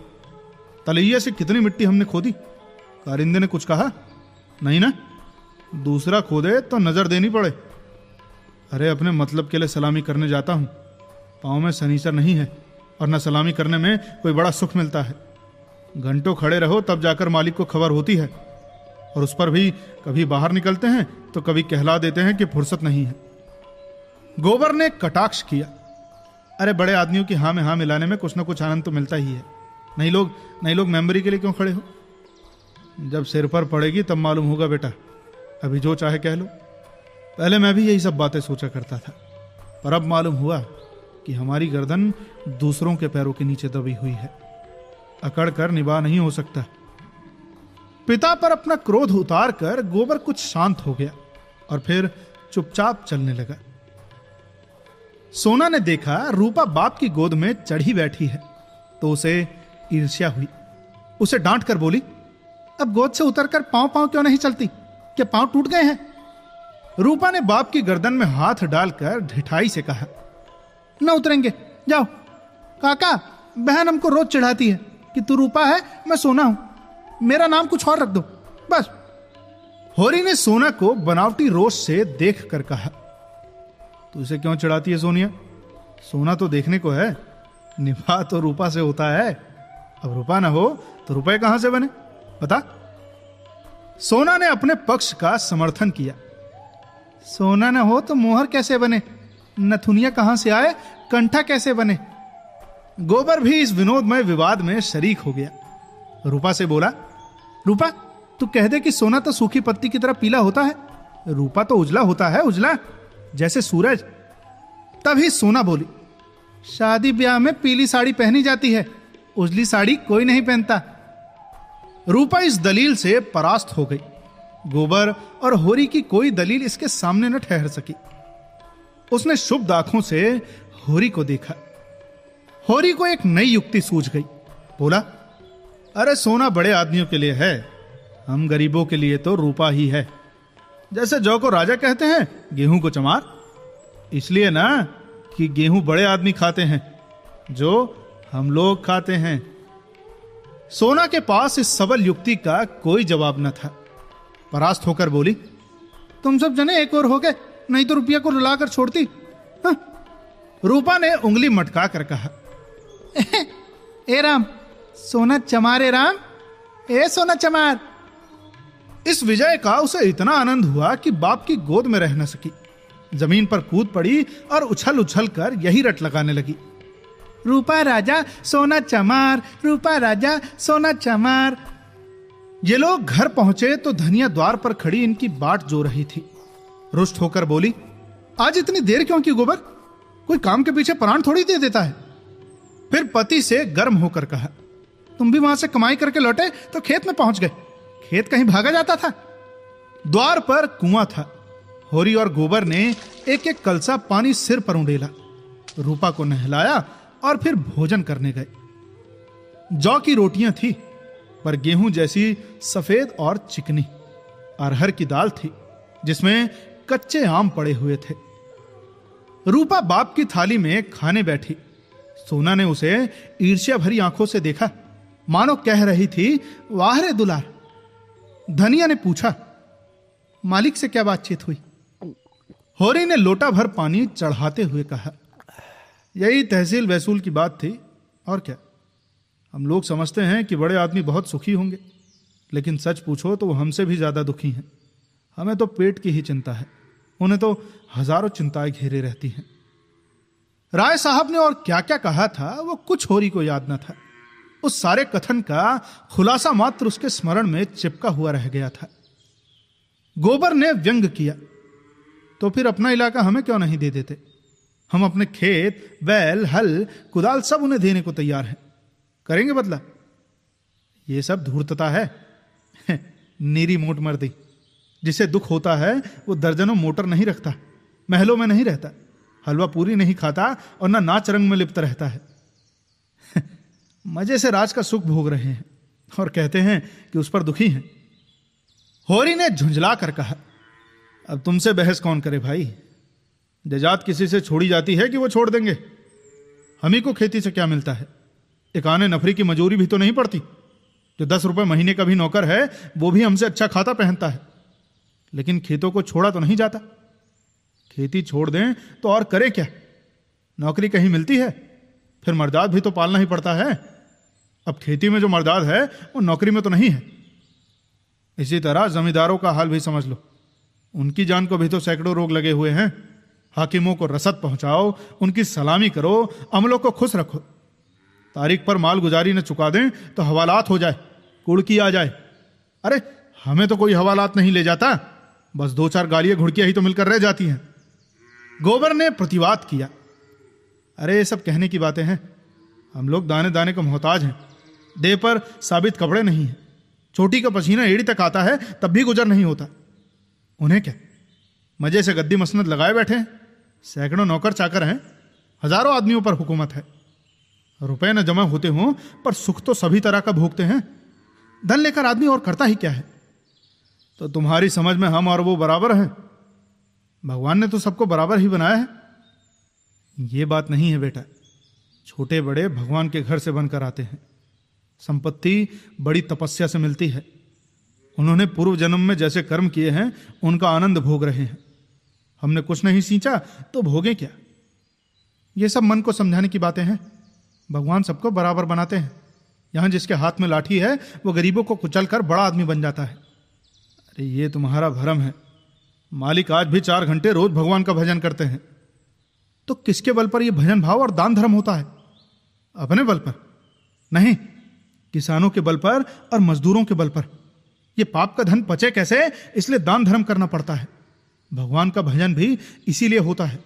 Speaker 1: तलैया से कितनी मिट्टी हमने खोदी, कारिंदे ने कुछ कहा नहीं ना? दूसरा खोदे तो नजर देनी पड़े। अरे अपने मतलब के लिए सलामी करने जाता हूं, पाँव में सनीचर नहीं है और न सलामी करने में कोई बड़ा सुख मिलता है। घंटों खड़े रहो तब जाकर मालिक को खबर होती है, और उस पर भी कभी बाहर निकलते हैं तो कभी कहला देते हैं कि फुर्सत नहीं है। गोबर ने कटाक्ष किया, अरे बड़े आदमियों की हाँ में हाँ मिलाने में कुछ ना कुछ आनंद तो मिलता ही है। नहीं लोग मेंबरी के लिए क्यों खड़े हो? जब सिर पर पड़ेगी तब मालूम होगा बेटा अभी जो चाहे कह लो। पहले मैं भी यही सब बातें सोचा करता था, पर अब मालूम हुआ कि हमारी गर्दन दूसरों के पैरों के नीचे दबी हुई है, अकड़ कर निभा नहीं हो सकता। पिता पर अपना क्रोध उतार कर गोबर कुछ शांत हो गया और फिर चुपचाप चलने लगा। सोना ने देखा रूपा बाप की गोद में चढ़ी बैठी है तो उसे ईर्ष्या हुई। उसे डांट कर बोली, अब गोद से उतरकर पांव पांव क्यों नहीं चलती? क्या पांव टूट गए हैं? रूपा ने बाप की गर्दन में हाथ डालकर ढिठाई से कहा, न उतरेंगे, जाओ। काका, बहन हमको रोज चिढ़ाती है कि तू रूपा है, मैं सोना हूं, मेरा नाम कुछ और रख दो बस। होरी ने सोना को बनावटी रोष से देख कर कहा, तू इसे क्यों चिढ़ाती है सोनिया? सोना तो देखने को है, निभा तो रूपा से होता है। अब रूपा ना हो तो रुपए कहां से बने, बता। सोना ने अपने पक्ष का समर्थन किया। सोना ना हो तो मोहर कैसे बने, नथुनिया कहां से आए, कंठा कैसे बने। गोबर भी इस विनोदमय विवाद में शरीक हो गया। रूपा से बोला, रूपा तू कह दे कि सोना तो सूखी पत्ती की तरह पीला होता है, रूपा तो उजला होता है, उजला जैसे सूरज। तभी सोना बोली, शादी ब्याह में पीली साड़ी पहनी जाती है, उजली साड़ी कोई नहीं पहनता। रूपा इस दलील से परास्त हो गई। गोबर और होरी की कोई दलील इसके सामने न ठहर सकी। उसने शुभ आंखों से होरी को देखा। होरी को एक नई युक्ति सूझ गई। बोला, अरे सोना बड़े आदमियों के लिए है, हम गरीबों के लिए तो रूपा ही है। जैसे जौ को राजा कहते हैं, गेहूं को चमार, इसलिए ना कि गेहूं बड़े आदमी खाते हैं जो हम लोग खाते हैं। सोना के पास इस सबल युक्ति का कोई जवाब न था। परास्त होकर बोली, तुम सब जने एक और हो गए, नहीं तो रुपया को रुलाकर छोड़ती। हाँ। रूपा ने उंगली मटका कर कहा, ए राम, सोना चमार, ए राम, ए सोना चमार। इस विजय का उसे इतना आनंद हुआ कि बाप की गोद में रह न सकी। जमीन पर कूद पड़ी और उछल उछल कर यही रट लगाने लगी, रूपा राजा सोना चमार, रूपा राजा सोना चमार। ये लोग घर पहुंचे तो धनिया द्वार पर खड़ी इनकी बाट जो रही थी। रुष्ट होकर बोली, आज इतनी देर क्यों की गोबर? कोई काम के पीछे प्राण थोड़ी दे देता है। फिर पति से गर्म होकर कहा, तुम भी वहां से कमाई करके लौटे तो खेत में पहुंच गए, खेत कहीं भागा जाता था। द्वार पर कुआं था। होरी और गोबर ने एक एक कलसा पानी सिर पर उंडेला, रूपा को नहलाया और फिर भोजन करने गए। जौ की रोटियां थी, पर गेहूं जैसी सफेद और चिकनी। अरहर की दाल थी जिसमें कच्चे आम पड़े हुए थे। रूपा बाप की थाली में खाने बैठी। सोना ने उसे ईर्ष्या भरी आंखों से देखा, मानो कह रही थी, वाह रे दुलार। धनिया ने पूछा, मालिक से क्या बातचीत हुई? होरी ने लोटा भर पानी चढ़ाते हुए कहा, यही तहसील वसूल की बात थी, और क्या। हम लोग समझते हैं कि बड़े आदमी बहुत सुखी होंगे, लेकिन सच पूछो तो वो हमसे भी ज्यादा दुखी हैं। हमें तो पेट की ही चिंता है, उन्हें तो हजारों चिंताएं घेरे रहती हैं। राय साहब ने और क्या क्या कहा था वो कुछ होरी को याद न था। उस सारे कथन का खुलासा मात्र उसके स्मरण में चिपका हुआ रह गया था। गोबर ने व्यंग किया, तो फिर अपना इलाका हमें क्यों नहीं दे देते? हम अपने खेत, बैल, हल, कुदाल सब उन्हें देने को तैयार हैं, करेंगे बदला। ये सब धूर्तता है, नीरी मोट मर्दी। जिसे दुख होता है वो दर्जनों मोटर नहीं रखता, महलों में नहीं रहता, हलवा पूरी नहीं खाता और ना नाच रंग में लिप्त रहता है। मजे से राज का सुख भोग रहे हैं और कहते हैं कि उस पर दुखी हैं। होरी ने झुंझला कर कहा, अब तुमसे बहस कौन करे भाई? जजात किसी से छोड़ी जाती है कि वो छोड़ देंगे? हम ही को खेती से क्या मिलता है? एक आने नफरी की मजूरी भी तो नहीं पड़ती। जो 10 रुपए महीने का भी नौकर है वो भी हमसे अच्छा खाता पहनता है, लेकिन खेतों को छोड़ा तो नहीं जाता। खेती छोड़ दें तो और करे क्या? नौकरी कहीं मिलती है? फिर मर्दाद भी तो पालना ही पड़ता है। अब खेती में जो मर्दाद है वो नौकरी में तो नहीं है। इसी तरह जमींदारों का हाल भी समझ लो, उनकी जान को भी तो सैकड़ों रोग लगे हुए हैं। हाकिमों को रसद पहुंचाओ, उनकी सलामी करो, अमलों को खुश रखो। तारीख पर माल गुजारी न चुका दें तो हवालात हो जाए, कुड़की आ जाए। अरे हमें तो कोई हवालात नहीं ले जाता, बस 2-4 गालियां घुड़कियां ही तो मिलकर रह जाती हैं। गोबर ने प्रतिवाद किया, अरे ये सब कहने की बातें हैं, हम लोग दाने दाने का मोहताज हैं, देह पर साबित कपड़े नहीं हैं, चोटी का पसीना एड़ी तक आता है तब भी गुजर नहीं होता। उन्हें क्या, मजे से गद्दी मसनद लगाए बैठे हैं, सैकड़ों नौकर चाकर हैं, हजारों आदमियों पर हुकूमत है, रुपए न जमा होते हों पर सुख तो सभी तरह का भोगते हैं। धन लेकर आदमी और करता ही क्या है? तो तुम्हारी समझ में हम और वो बराबर हैं? भगवान ने तो सबको बराबर ही बनाया है। ये बात नहीं है बेटा, छोटे बड़े भगवान के घर से बनकर आते हैं, संपत्ति बड़ी तपस्या से मिलती है। उन्होंने पूर्व जन्म में जैसे कर्म किए हैं उनका आनंद भोग रहे हैं। हमने कुछ नहीं सींचा तो भोगे क्या? ये सब मन को समझाने की बातें हैं। भगवान सबको बराबर बनाते हैं। यहां जिसके हाथ में लाठी है वो गरीबों को कुचलकर बड़ा आदमी बन जाता है। अरे ये तुम्हारा भ्रम है। मालिक आज भी 4 घंटे रोज भगवान का भजन करते हैं। तो किसके बल पर यह भजन भाव और दान धर्म होता है? अपने बल पर नहीं, किसानों के बल पर और मजदूरों के बल पर। यह पाप का धन पचे कैसे, इसलिए दान धर्म करना पड़ता है। भगवान का भजन भी इसीलिए होता है।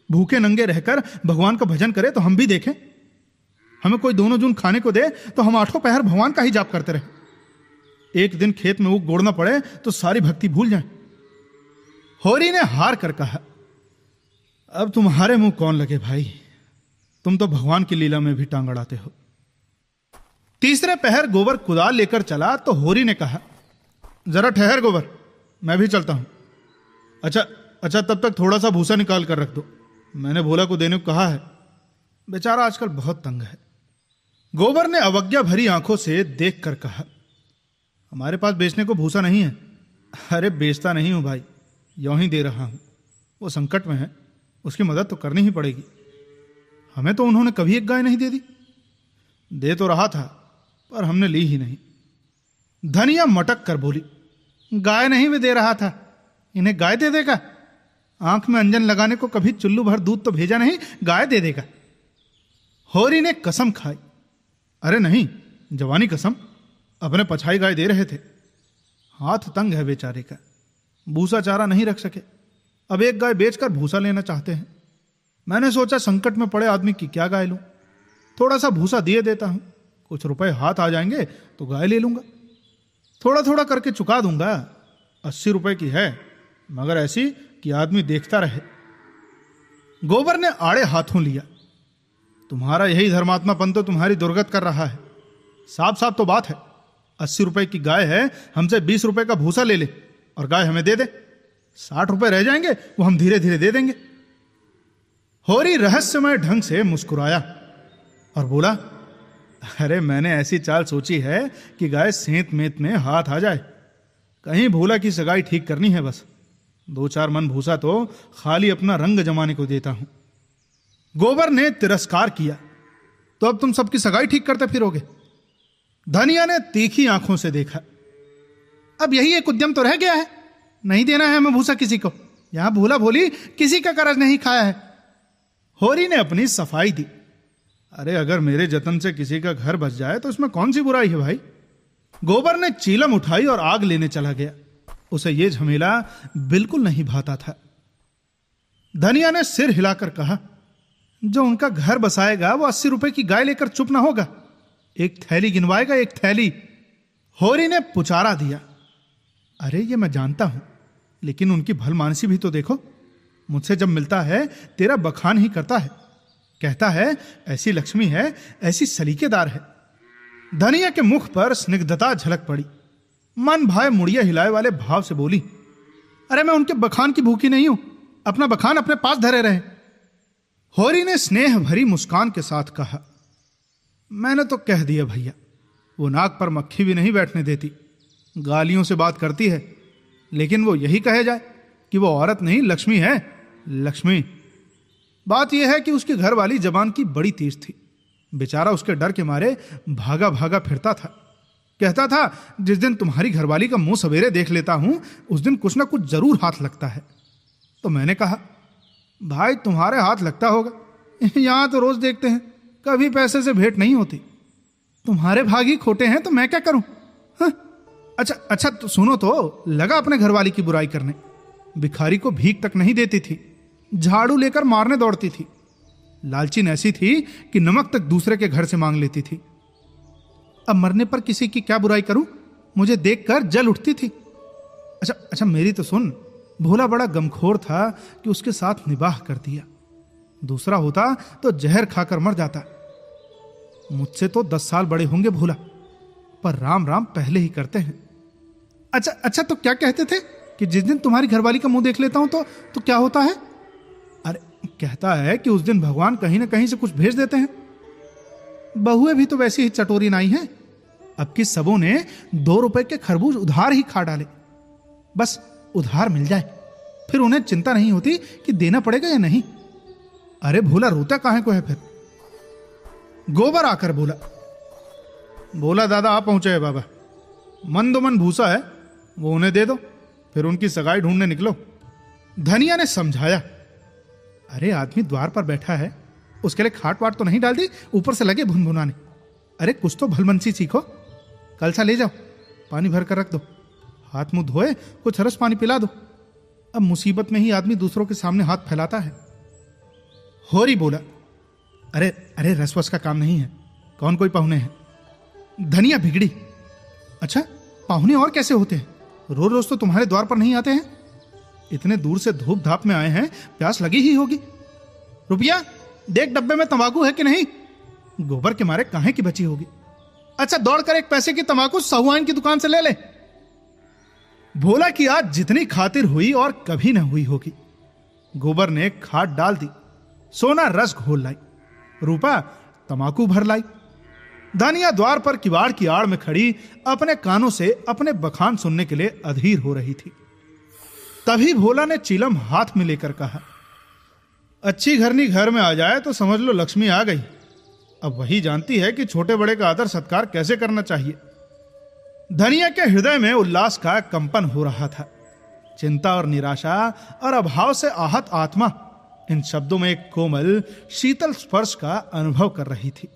Speaker 1: भूखे नंगे रहकर भगवान का भजन करें तो हम भी देखें। हमें कोई दोनों जून खाने को दे तो हम 8 पहर भगवान का ही जाप करते रहे। एक दिन खेत में ऊख गोड़ना पड़े तो सारी भक्ति भूल जाएं। होरी ने हार कर कहा, अब तुम्हारे मुंह कौन लगे भाई, तुम तो भगवान की लीला में भी टांग अड़ाते हो। तीसरे पहर गोबर कुदाल लेकर चला तो होरी ने कहा, जरा ठहर गोबर, मैं भी चलता हूं। अच्छा, तब तक थोड़ा सा भूसा निकाल कर रख दो, मैंने भोला को देने को कहा है, बेचारा आजकल बहुत तंग है। गोबर ने अवज्ञा भरी आंखों से देखकर कहा, हमारे पास बेचने को भूसा नहीं है। अरे बेचता नहीं हूं भाई, यूं ही दे रहा हूं। वो संकट में है, उसकी मदद तो करनी ही पड़ेगी। हमें तो उन्होंने कभी एक गाय नहीं दे दी। दे तो रहा था पर हमने ली ही नहीं। धनिया मटक कर बोली, गाय नहीं भी दे रहा था, इन्हें गाय दे देगा? आंख में अंजन लगाने को कभी चुल्लू भर दूध तो भेजा नहीं, गाय दे देगा? होरी ने कसम खाई, अरे नहीं, जवानी कसम, अपने पछाई गाय दे रहे थे। हाथ तंग है बेचारे का, भूसा चारा नहीं रख सके, अब एक गाय बेचकर भूसा लेना चाहते हैं। मैंने सोचा संकट में पड़े आदमी की क्या गाय लूं, थोड़ा सा भूसा दिए देता हूं, कुछ रुपए हाथ आ जाएंगे तो गाय ले लूंगा, थोड़ा थोड़ा करके चुका दूंगा। 80 रुपए की है, मगर ऐसी कि आदमी देखता रहे। गोबर ने आड़े हाथों लिया, तुम्हारा यही धर्मात्मापन तो तुम्हारी दुर्गत कर रहा है। साफ साफ तो बात है, 80 रुपए की गाय है, हमसे 20 रुपए का भूसा ले ले और गाय हमें दे दे, 60 रुपए रह जाएंगे, वो हम धीरे धीरे दे देंगे। होरी रहस्यमय ढंग से मुस्कुराया और बोला, अरे मैंने ऐसी चाल सोची है कि गाय सेंत मेत में हाथ आ जाए। कहीं भोला की सगाई ठीक करनी है, बस 2-4 मन भूसा तो खाली अपना रंग जमाने को देता हूं। गोबर ने तिरस्कार किया, तो अब तुम सबकी सगाई ठीक करते फिरोगे? धनिया ने तीखी आंखों से देखा, अब यही एक उद्यम तो रह गया है, नहीं देना है हमें भूसा किसी को। यहां भोला भोली किसी का कर्ज नहीं खाया है। होरी ने अपनी सफाई दी, अरे अगर मेरे जतन से किसी का घर बच जाए तो इसमें कौन सी बुराई है भाई। गोबर ने चीलम उठाई और आग लेने चला गया। उसे यह झमेला बिल्कुल नहीं भाता था। धनिया ने सिर हिलाकर कहा, जो उनका घर बसाएगा वो 80 रुपए की गाय लेकर चुप ना होगा, एक थैली गिनवाएगा, एक थैली। होरी ने पुचारा दिया, अरे ये मैं जानता हूं, लेकिन उनकी भलमानसी भी तो देखो। मुझसे जब मिलता है तेरा बखान ही करता है, कहता है ऐसी लक्ष्मी है, ऐसी सलीकेदार है। धनिया के मुख पर स्निग्धता झलक पड़ी, मन भाए मुड़िया हिलाए वाले भाव से बोली, अरे मैं उनके बखान की भूखी नहीं हूं, अपना बखान अपने पास धरे रहे। होरी ने स्नेह भरी मुस्कान के साथ कहा, मैंने तो कह दिया भैया, वो नाक पर मक्खी भी नहीं बैठने देती, गालियों से बात करती है, लेकिन वो यही कहे जाए कि वो औरत नहीं लक्ष्मी है, लक्ष्मी। बात यह है कि उसकी घरवाली जबान की बड़ी तेज थी, बेचारा उसके डर के मारे भागा भागा फिरता था। कहता था जिस दिन तुम्हारी घरवाली का मुंह सवेरे देख लेता हूं उस दिन कुछ ना कुछ जरूर हाथ लगता है। तो मैंने कहा, भाई तुम्हारे हाथ लगता होगा, यहां तो रोज देखते हैं, कभी पैसे से भेंट नहीं होती। तुम्हारे भागी खोटे हैं तो मैं क्या करूं? अच्छा तो सुनो, तो लगा अपने घरवाली की बुराई करने। भिखारी को भीख तक नहीं देती थी, झाड़ू लेकर मारने दौड़ती थी। लालचीन ऐसी थी कि नमक तक दूसरे के घर से मांग लेती थी। अब मरने पर किसी की क्या बुराई करूं, मुझे देखकर जल उठती थी। अच्छा मेरी तो सुन, भोला बड़ा गमखोर था कि उसके साथ निबाह कर दिया। दूसरा होता तो जहर खाकर मर जाता। मुझसे तो 10 साल बड़े होंगे भोला, पर राम राम पहले ही करते हैं। अच्छा तो क्या कहते थे कि जिस दिन तुम्हारी घरवाली का मुंह देख लेता हूं तो क्या होता है? अरे कहता है कि उस दिन भगवान कहीं ना कहीं से कुछ भेज देते हैं। बहुएं भी तो वैसी ही चटोरी नाई हैं। अब की सबों ने 2 रुपए के खरबूज उधार ही खा डाले। बस उधार मिल जाए, फिर उन्हें चिंता नहीं होती कि देना पड़ेगा या नहीं। अरे भोला रोता काहे को है फिर? गोबर आकर बोला दादा आप पहुंचे है बाबा, मन दो मन भूसा है, वो उन्हें दे दो, फिर उनकी सगाई ढूंढने निकलो। धनिया ने समझाया। अरे आदमी द्वार पर बैठा है, उसके लिए खाट वाट तो नहीं डाल दी, ऊपर से लगे भुनभुनाने। अरे कुछ तो भलमनसी सीखो। कलसा ले जाओ, पानी भर कर रख दो, हाथ मुंह धोए कुछ रस पानी पिला दो। अब मुसीबत में ही आदमी दूसरों के सामने हाथ फैलाता है। होरी बोला, अरे रसवस का काम नहीं है, कौन कोई पाहुने हैं। धनिया बिगड़ी। अच्छा पाहुने और कैसे होते हैं? रोज रोज तो तुम्हारे द्वार पर नहीं आते हैं। इतने दूर से धूप धाप में आए हैं, प्यास लगी ही होगी। रुपया देख डब्बे में तंबाकू है कि नहीं। गोबर के मारे काहे की बची होगी। अच्छा दौड़कर 1 पैसे की तंबाकू साहूआइन की दुकान से ले ले। भोला की आज जितनी खातिर हुई और कभी न हुई होगी। गोबर ने खाट डाल दी, सोना रस घोल लाई, रूपा तंबाकू भर लाई। धनिया द्वार पर किवाड़ की आड़ में खड़ी अपने कानों से अपने बखान सुनने के लिए अधीर हो रही थी। तभी भोला ने चीलम हाथ में लेकर कहा, अच्छी घरनी घर में आ जाए तो समझ लो लक्ष्मी आ गई। अब वही जानती है कि छोटे बड़े का आदर सत्कार कैसे करना चाहिए। धनिया के हृदय में उल्लास का कंपन हो रहा था। चिंता और निराशा और अभाव से आहत आत्मा इन शब्दों में एक कोमल शीतल स्पर्श का अनुभव कर रही थी।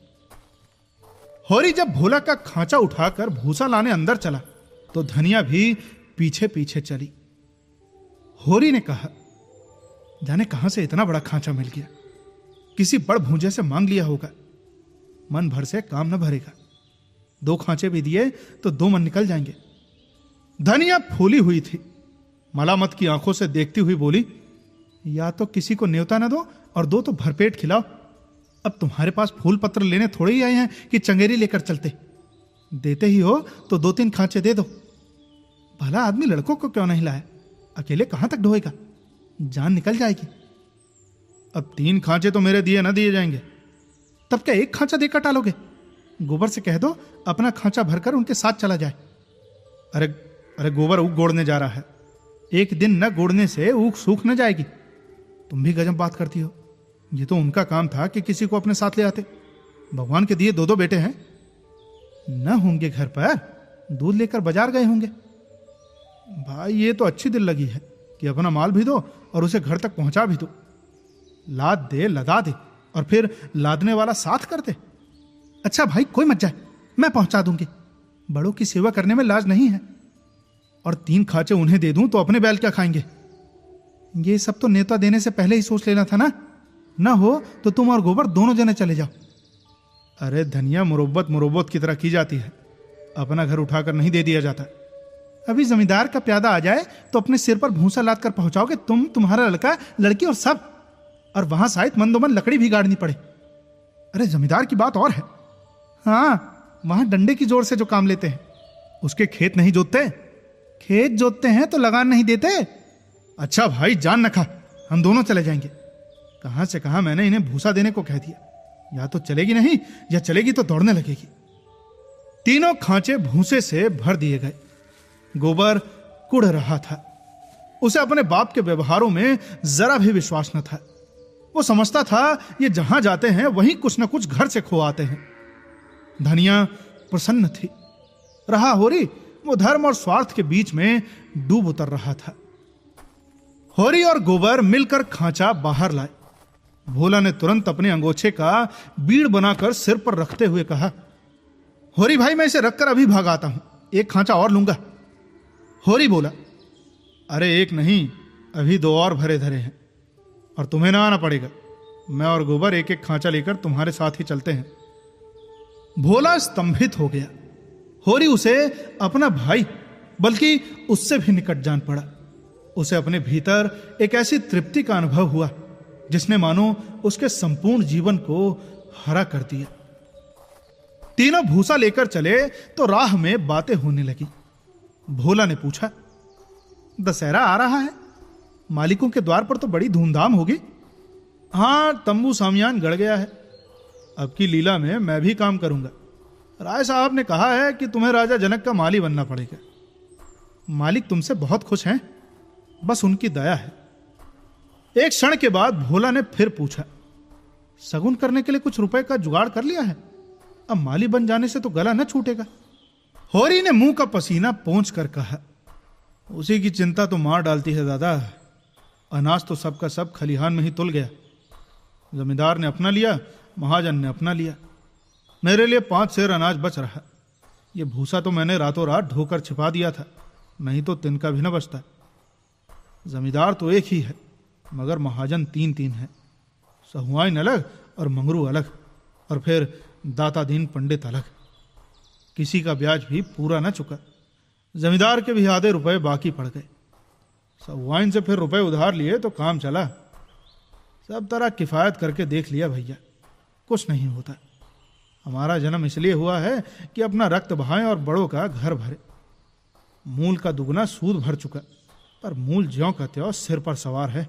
Speaker 1: होरी जब भोला का खांचा उठाकर भूसा लाने अंदर चला तो धनिया भी पीछे पीछे चली। होरी ने कहा, जाने कहां से इतना बड़ा खांचा मिल गया, किसी बड़ भूंजे से मांग लिया होगा। मन भर से काम न भरेगा, 2 खांचे भी दिए तो 2 मन निकल जाएंगे। धनिया फूली हुई थी, मलामत की आंखों से देखती हुई बोली, या तो किसी को न्योता न दो और 2 तो भरपेट खिलाओ। अब तुम्हारे पास फूल पत्र लेने थोड़े ही आए हैं कि चंगेरी लेकर चलते। देते ही हो तो 2-3 खांचे दे दो। भला आदमी लड़कों को क्यों नहीं लाया, अकेले कहां तक ढोएगा, जान निकल जाएगी। अब 3 खांचे तो मेरे दिए ना दिए जाएंगे, तब क्या 1 खांचा देकर टालोगे? गोबर से कह दो अपना खांचा भरकर उनके साथ चला जाए। अरे गोबर ऊख गोड़ने जा रहा है, एक दिन न गोड़ने से ऊख सूख न जाएगी। तुम भी गजब बात करती हो। ये तो उनका काम था कि किसी को अपने साथ ले आते। भगवान के दिए 2-2 बेटे हैं, न होंगे घर पर, दूध लेकर बाजार गए होंगे। भाई ये तो अच्छी दिल लगी है कि अपना माल भी दो और उसे घर तक पहुंचा भी दो। लाद दे लदा दे और फिर लादने वाला साथ कर दे। अच्छा भाई कोई मत जाए, मैं पहुंचा दूंगी। बड़ों की सेवा करने में लाज नहीं है। और 3 खांचे उन्हें दे दूं तो अपने बैल क्या खाएंगे? ये सब तो नेता देने से पहले ही सोच लेना था ना हो तो तुम और गोबर दोनों जने चले जाओ। अरे धनिया मुरब्बत की तरह की जाती है, अपना घर उठाकर नहीं दे दिया जाता। अभी जमींदार का प्यादा आ जाए तो अपने सिर पर भूसा लाद कर पहुंचाओगे तुम, तुम्हारा लड़का लड़की और सब, और वहां शायद मंदोमन लकड़ी भी गाड़नी पड़े। अरे जमींदार की बात और है। हाँ वहां डंडे की जोर से जो काम लेते हैं, उसके खेत नहीं जोतते। खेत जोतते हैं तो लगान नहीं देते। अच्छा भाई जान न खा, हम दोनों चले जाएंगे। कहां से कहां मैंने इन्हें भूसा देने को कह दिया। या तो चलेगी नहीं, या चलेगी तो दौड़ने लगेगी। तीनों खांचे भूसे से भर दिए गए। गोबर कुढ़ रहा था। उसे अपने बाप के व्यवहारों में जरा भी विश्वास न था। वो समझता था ये जहां जाते हैं वहीं कुछ न कुछ घर से खो आते हैं। धनिया प्रसन्न थी। रहा होरी वो धर्म और स्वार्थ के बीच में डूब उतर रहा था। होरी और गोबर मिलकर खांचा बाहर लाए। भोला ने तुरंत अपने अंगोछे का बीड़ बनाकर सिर पर रखते हुए कहा, होरी भाई मैं इसे रखकर अभी भाग आता हूं, एक खांचा और लूंगा। होरी बोला, अरे एक नहीं, अभी 2 और भरे धरे हैं, और तुम्हें ना आना पड़ेगा। मैं और गोबर एक एक खांचा लेकर तुम्हारे साथ ही चलते हैं। भोला स्तंभित हो गया। होरी उसे अपना भाई, बल्कि उससे भी निकट जान पड़ा। उसे अपने भीतर एक ऐसी तृप्ति का अनुभव हुआ जिसने मानो उसके संपूर्ण जीवन को हरा कर दिया। तीनों भूसा लेकर चले तो राह में बातें होने लगी। भोला ने पूछा, दशहरा आ रहा है, मालिकों के द्वार पर तो बड़ी धूमधाम होगी। हां, तंबू सामियान गड़ गया है। अब की लीला में मैं भी काम करूंगा। राय साहब ने कहा है कि तुम्हें राजा जनक का माली बनना पड़ेगा। मालिक तुमसे बहुत खुश हैं, बस उनकी दया है। एक क्षण के बाद भोला ने फिर पूछा, सगुन करने के लिए कुछ रुपए का जुगाड़ कर लिया है? अब माली बन जाने से तो गला न छूटेगा। होरी ने मुंह का पसीना पोंछ कर कहा, उसी की चिंता तो मार डालती है दादा। अनाज तो सबका सब खलिहान में ही तुल गया। जमींदार ने अपना लिया, महाजन ने अपना लिया। मेरे लिए 5 सेर अनाज बच रहा। ये भूसा तो मैंने रातों रात ढोकर छिपा दिया था, नहीं तो तिनका भी न बचता। जमींदार तो एक ही है, मगर महाजन 3-3 है। सहुआइन अलग और मंगरू अलग, और फिर दाता दीन पंडित अलग। किसी का ब्याज भी पूरा न चुका। जमींदार के भी आधे रुपए बाकी पड़ गए। सहुआइन से फिर रुपए उधार लिए तो काम चला। सब तरह किफायत करके देख लिया भैया, कुछ नहीं होता। हमारा जन्म इसलिए हुआ है कि अपना रक्त बहाएं और बड़ों का घर भरे। मूल का दुगना सूद भर चुका, पर मूल ज्यों का त्यों सिर पर सवार है।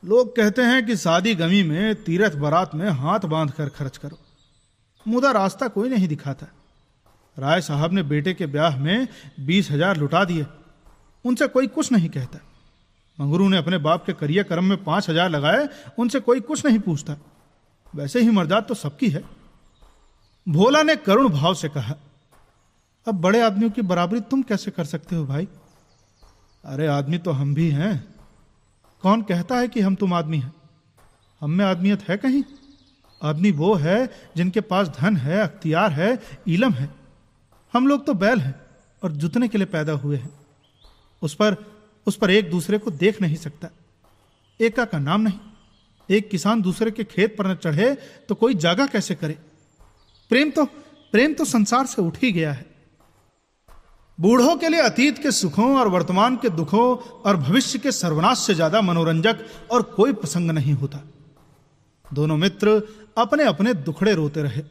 Speaker 1: लोग कहते हैं कि शादी गमी में, तीरथ बारात में हाथ बांध कर खर्च करो, मुदा रास्ता कोई नहीं दिखाता। राय साहब ने बेटे के ब्याह में 20,000 लुटा दिए, उनसे कोई कुछ नहीं कहता। मंगरू ने अपने बाप के करिया कर्म में 5,000 लगाए, उनसे कोई कुछ नहीं पूछता। वैसे ही मर्जाद तो सबकी है। भोला ने करुण भाव से कहा, अब बड़े आदमियों की बराबरी तुम कैसे कर सकते हो भाई? अरे आदमी तो हम भी हैं। कौन कहता है कि हम तुम आदमी हैं? हम में आदमियत है कहीं? आदमी वो है जिनके पास धन है, अख्तियार है, इलम है। हम लोग तो बैल हैं और जुतने के लिए पैदा हुए हैं। उस पर एक दूसरे को देख नहीं सकता। एका का नाम नहीं। एक किसान दूसरे के खेत पर न चढ़े तो कोई जागा कैसे करे? प्रेम तो संसार से उठ ही गया है। बूढ़ों के लिए अतीत के सुखों और वर्तमान के दुखों और भविष्य के सर्वनाश से ज्यादा मनोरंजक और कोई प्रसंग नहीं होता। दोनों मित्र अपने अपने दुखड़े रोते रहे।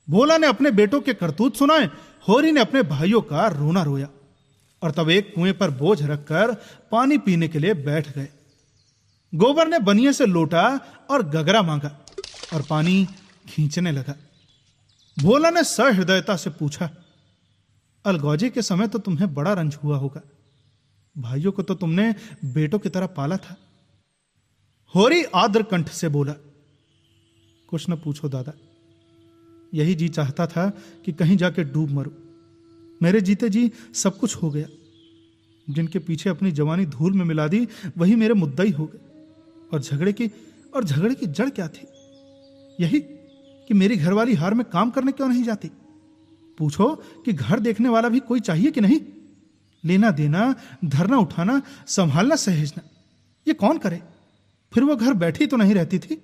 Speaker 1: भोला ने अपने बेटों के करतूत सुनाए, होरी ने अपने भाइयों का रोना रोया, और तब एक कुएं पर बोझ रखकर पानी पीने के लिए बैठ गए। गोबर ने बनिए से लोटा और गगरा मांगा और पानी खींचने लगा। भोला ने सहृदयता से पूछा, अलगौजे के समय तो तुम्हें बड़ा रंज हुआ होगा। भाइयों को तो तुमने बेटों की तरह पाला था। होरी आर्द्र कंठ से बोला, कुछ न पूछो दादा, यही जी चाहता था कि कहीं जाके डूब मरूं। मेरे जीते जी सब कुछ हो गया। जिनके पीछे अपनी जवानी धूल में मिला दी, वही मेरे मुद्दई हो गए। और झगड़े की जड़ क्या थी? यही कि मेरी घरवाली हार में काम करने क्यों नहीं जाती। पूछो कि घर देखने वाला भी कोई चाहिए कि नहीं? लेना देना, धरना उठाना, संभालना सहेजना, ये कौन करे? फिर वो घर बैठी तो नहीं रहती थी।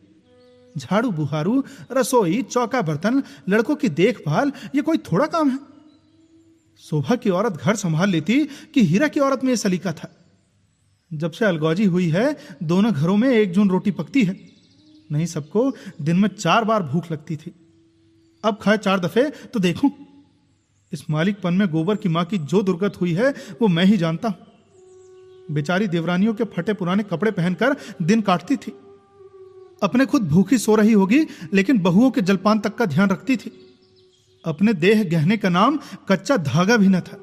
Speaker 1: झाड़ू बुहारू, रसोई, चौका बर्तन, लड़कों की देखभाल, ये कोई थोड़ा काम है? शोभा की औरत घर संभाल लेती कि हीरा की औरत में यह सलीका था? जब से अलगौजी हुई है, दोनों घरों में 1 जून रोटी पकती है। नहीं सबको दिन में 4 बार भूख लगती थी। अब खाए 4 दफे तो देखूं। इस मालिकपन में गोबर की मां की जो दुर्गत हुई है वो मैं ही जानता हूं। बेचारी देवरानियों के फटे पुराने कपड़े पहनकर दिन काटती थी। अपने खुद भूखी सो रही होगी, लेकिन बहुओं के जलपान तक का ध्यान रखती थी। अपने देह गहने का नाम कच्चा धागा भी न था।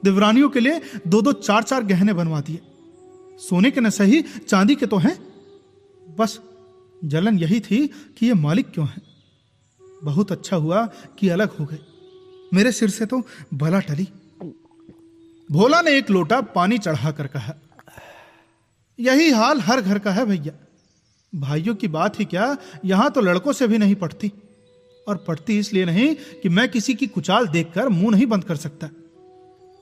Speaker 1: देवरानियों के लिए 2-2, 4-4 गहने बनवा दिए। सोने के न सही, चांदी के तो हैं। बस जलन यही थी कि ये मालिक क्यों है। बहुत अच्छा हुआ कि अलग हो गए। मेरे सिर से तो भला टली। भोला ने एक लोटा पानी चढ़ाकर कहा, यही हाल हर घर का है भैया। भाइयों की बात ही क्या, यहां तो लड़कों से भी नहीं पटती। और पटती इसलिए नहीं कि मैं किसी की कुचाल देखकर मुंह नहीं बंद कर सकता।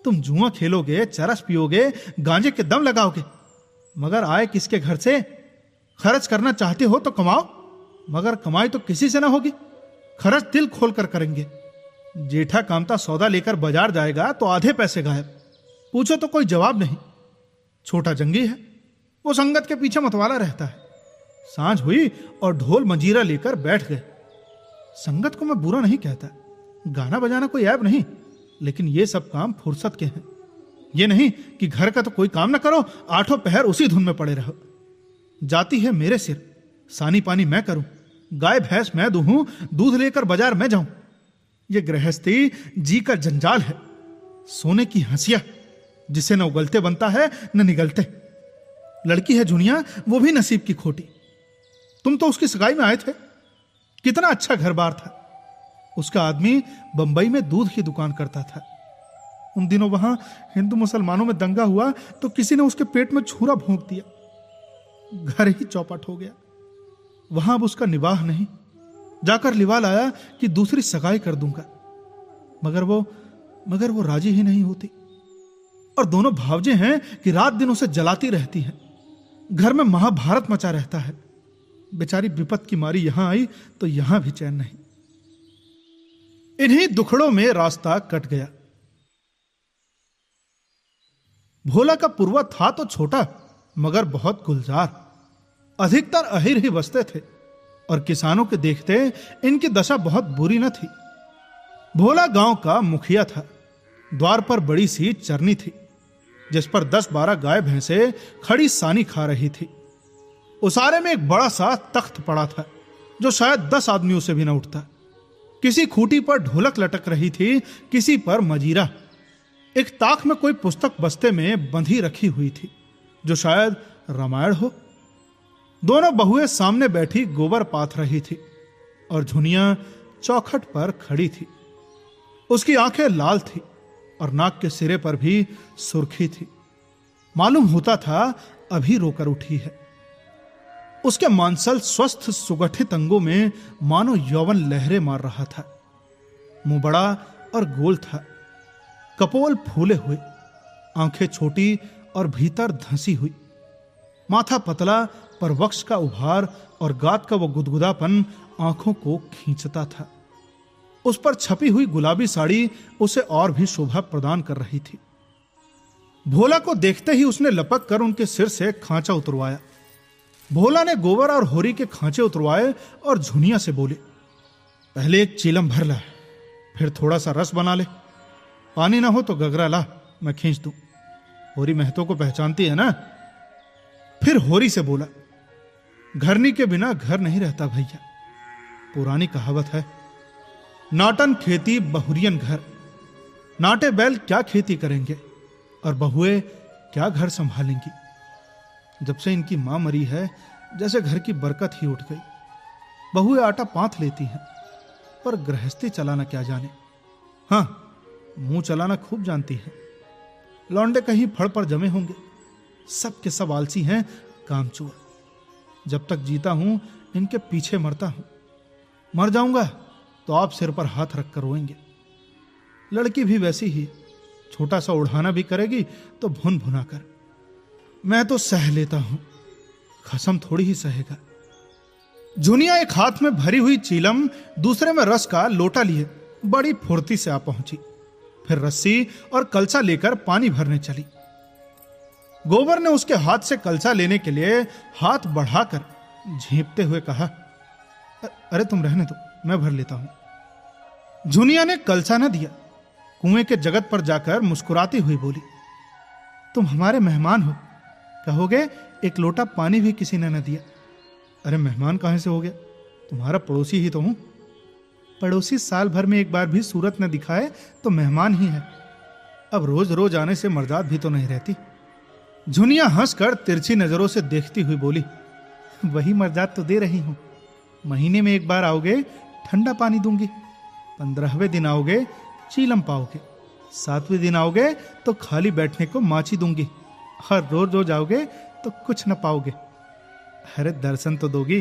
Speaker 1: तुम जुआ खेलोगे, चरस पियोगे, गांजे के दम लगाओगे, मगर आए किसके घर से? खर्च करना चाहते हो तो कमाओ, मगर कमाई तो किसी से ना होगी। खर्च दिल खोलकर करेंगे। जेठा कामता सौदा लेकर बाजार जाएगा तो आधे पैसे गायब, पूछो तो कोई जवाब नहीं। छोटा जंगी है, वो संगत के पीछे मतवाला रहता है। सांझ हुई और ढोल मंजीरा लेकर बैठ गए। संगत को मैं बुरा नहीं कहता, गाना बजाना कोई ऐब नहीं, लेकिन ये सब काम फुर्सत के हैं। ये नहीं कि घर का तो कोई काम ना करो, आठों पहर उसी धुन में पड़े रहो। जाती है मेरे सिर, सानी पानी मैं करूं, गाय भैंस मैं दूहूं, दूध लेकर बाजार मैं जाऊं। ये गृहस्थी जी का जंजाल है, सोने की हंसिया, जिसे न उगलते बनता है न निगलते। लड़की है जुनिया, वो भी नसीब की खोटी। तुम तो उसकी सगाई में आए थे, कितना अच्छा घर बार था। उसका आदमी बंबई में दूध की दुकान करता था। उन दिनों वहां हिंदू मुसलमानों में दंगा हुआ तो किसी ने उसके पेट में छुरा भोंक दिया, घर ही चौपट हो गया। वहां अब उसका निवाह नहीं। जाकर लिवा लाया कि दूसरी सगाई कर दूंगा, मगर वो राजी ही नहीं होती। और दोनों भावजे हैं कि रात दिन उसे जलाती रहती हैं। घर में महाभारत मचा रहता है। बेचारी विपत की मारी यहां आई तो यहां भी चैन नहीं। इन्हीं दुखड़ों में रास्ता कट गया। भोला का पुरवा था तो छोटा, मगर बहुत गुलजार। अधिकतर अहिर ही बसते थे और किसानों के देखते इनकी दशा बहुत बुरी न थी। भोला गांव का मुखिया था। द्वार पर बड़ी सी चरनी थी, जिस पर 10-12 गाय भैंसे खड़ी सानी खा रही थी। उसारे में एक बड़ा सा तख्त पड़ा था, जो शायद 10 आदमियों से भी न उठता। किसी खूंटी पर ढोलक लटक रही थी, किसी पर मजीरा। एक ताक में कोई पुस्तक बस्ते में बंधी रखी हुई थी, जो शायद रामायण हो। दोनों बहुएं सामने बैठी गोबर पाथ रही थी और झुनिया चौखट पर खड़ी थी। उसकी आंखें लाल थी और नाक के सिरे पर भी सुर्खी थी। मालूम होता था अभी रोकर उठी है। उसके मांसल स्वस्थ सुगठित अंगों में मानो यौवन लहरें मार रहा था। मुंह बड़ा और गोल था, कपोल फूले हुए, आंखें छोटी और भीतर धंसी हुई। माथा पतला पर वक्ष का उभार और गात का वो गुदगुदापन आंखों को खींचता था। उस पर छपी हुई गुलाबी साड़ी उसे और भी शोभा प्रदान कर रही थी। भोला को देखते ही उसने लपक कर उनके सिर से खांचा उतरवाया। भोला ने गोबर और होरी के खांचे उतरवाए और झुनिया से बोले, पहले एक चीलम भर ला, फिर थोड़ा सा रस बना ले। पानी ना हो तो गगरा ला, मैं खींच दूं। होरी महतो को पहचानती है ना? फिर होरी से बोला, घरनी के बिना घर नहीं रहता भैया। पुरानी कहावत है, नाटन खेती बहुरियन घर। नाटे बैल क्या खेती करेंगे और बहुएं क्या घर संभालेंगी। जब से इनकी मां मरी है, जैसे घर की बरकत ही उठ गई। बहुएं आटा पांथ लेती हैं, पर गृहस्थी चलाना क्या जाने। हां, मुंह चलाना खूब जानती है। लौंडे कहीं फड़ पर जमे होंगे, सब के सब आलसी हैं, कामचोर। जब तक जीता हूं इनके पीछे मरता हूं। मर जाऊंगा तो आप सिर पर हाथ रखकर रोएंगे। लड़की भी वैसी ही, छोटा सा उड़ाना भी करेगी तो भुन भुना कर। मैं तो सह लेता हूं, खसम थोड़ी ही सहेगा। झुनिया एक हाथ में भरी हुई चीलम, दूसरे में रस का लोटा लिए बड़ी फुर्ती से आ पहुंची। फिर रस्सी और कलसा लेकर पानी भरने चली। गोबर ने उसके हाथ से कलसा लेने के लिए हाथ बढ़ाकर झेंपते हुए कहा, अरे तुम रहने दो, मैं भर लेता हूं। झुनिया ने कलसा न दिया। कुएं के जगत पर जाकर मुस्कुराती हुई बोली, तुम हमारे मेहमान हो, कहोगे एक लोटा पानी भी किसी ने न दिया। अरे मेहमान कहां से हो गया, तुम्हारा पड़ोसी ही तो हूं। पड़ोसी साल भर में एक बार भी सूरत न दिखाए तो मेहमान ही है। अब रोज रोज आने से मर्दात भी तो नहीं रहती। झुनिया हंसकर तिरछी नजरों से देखती हुई बोली, वही मर्दात तो दे रही हूं। महीने में एक बार आओगे, ठंडा पानी दूंगी। 15वें दिन आओगे, चीलम पाओगे। 7वें दिन आओगे तो खाली बैठने को माची दूंगी। और रोज रोज आओगे तो कुछ न पाओगे। अरे दर्शन तो दोगी,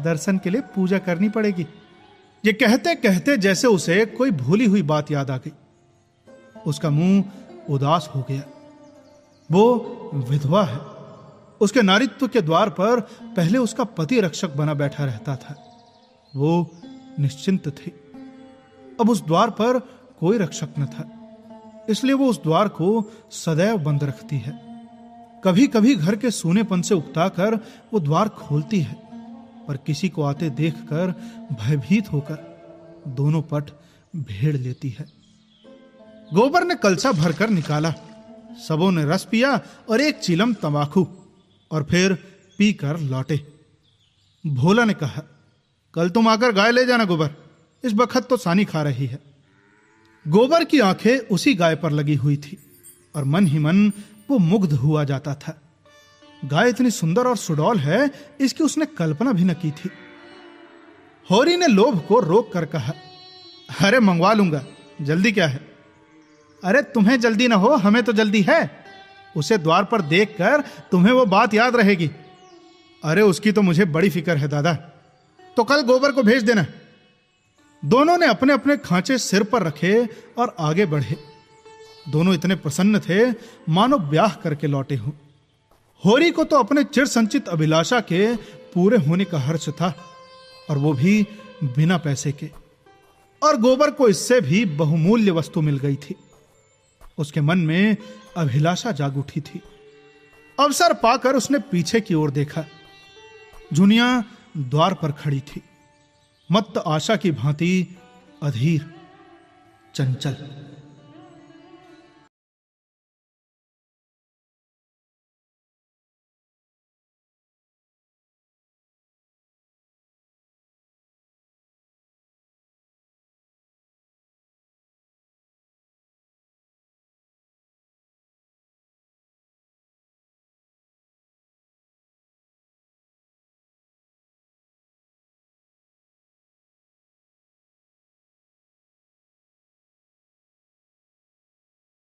Speaker 1: दर्शन के लिए पूजा करनी पड़ेगी। ये कहते कहते जैसे उसे कोई भूली हुई बात याद आ गई। उसका मुंह उदास हो गया। वो विधवा है। उसके नारीत्व के द्वार पर पहले उसका पति रक्षक बना बैठा रहता था। वो निश्चिंत थी। अब उस द्वार पर कोई रक्षक न था, इसलिए वो उस द्वार को सदैव बंद रखती है। कभी कभी घर के सूनेपन से उकताकर वो द्वार खोलती है, पर किसी को आते देखकर भयभीत होकर दोनों पट भेड़ लेती है। गोबर ने कलसा भरकर निकाला, सबों ने रस पिया और एक चिलम तंबाकू, और फिर पीकर लौटे। भोला ने कहा, कल तुम आकर गाय ले जाना गोबर, इस बखत तो सानी खा रही है। गोबर की आंखें उसी गाय पर लगी हुई थी और मन ही मन वो मुग्ध हुआ जाता था। गाय इतनी सुंदर और सुडौल है, इसकी उसने कल्पना भी न की थी। होरी ने लोभ को रोक कर कहा, अरे मंगवा लूंगा, जल्दी क्या है? अरे तुम्हें जल्दी ना हो, हमें तो जल्दी है। उसे द्वार पर देखकर तुम्हें वो बात याद रहेगी। अरे उसकी तो मुझे बड़ी फिक्र है दादा, तो कल गोबर को भेज देना। दोनों ने अपने अपने खांचे सिर पर रखे और आगे बढ़े। दोनों इतने प्रसन्न थे मानो ब्याह करके लौटे हों। होरी को तो अपने चिर संचित अभिलाषा के पूरे होने का हर्ष था, और वो भी बिना पैसे के। और गोबर को इससे भी बहुमूल्य वस्तु मिल गई थी। उसके मन में अभिलाषा जाग उठी थी। अवसर पाकर उसने पीछे की ओर देखा। जुनिया द्वार पर खड़ी थी, मत्त आशा की भांति अधीर, चंचल।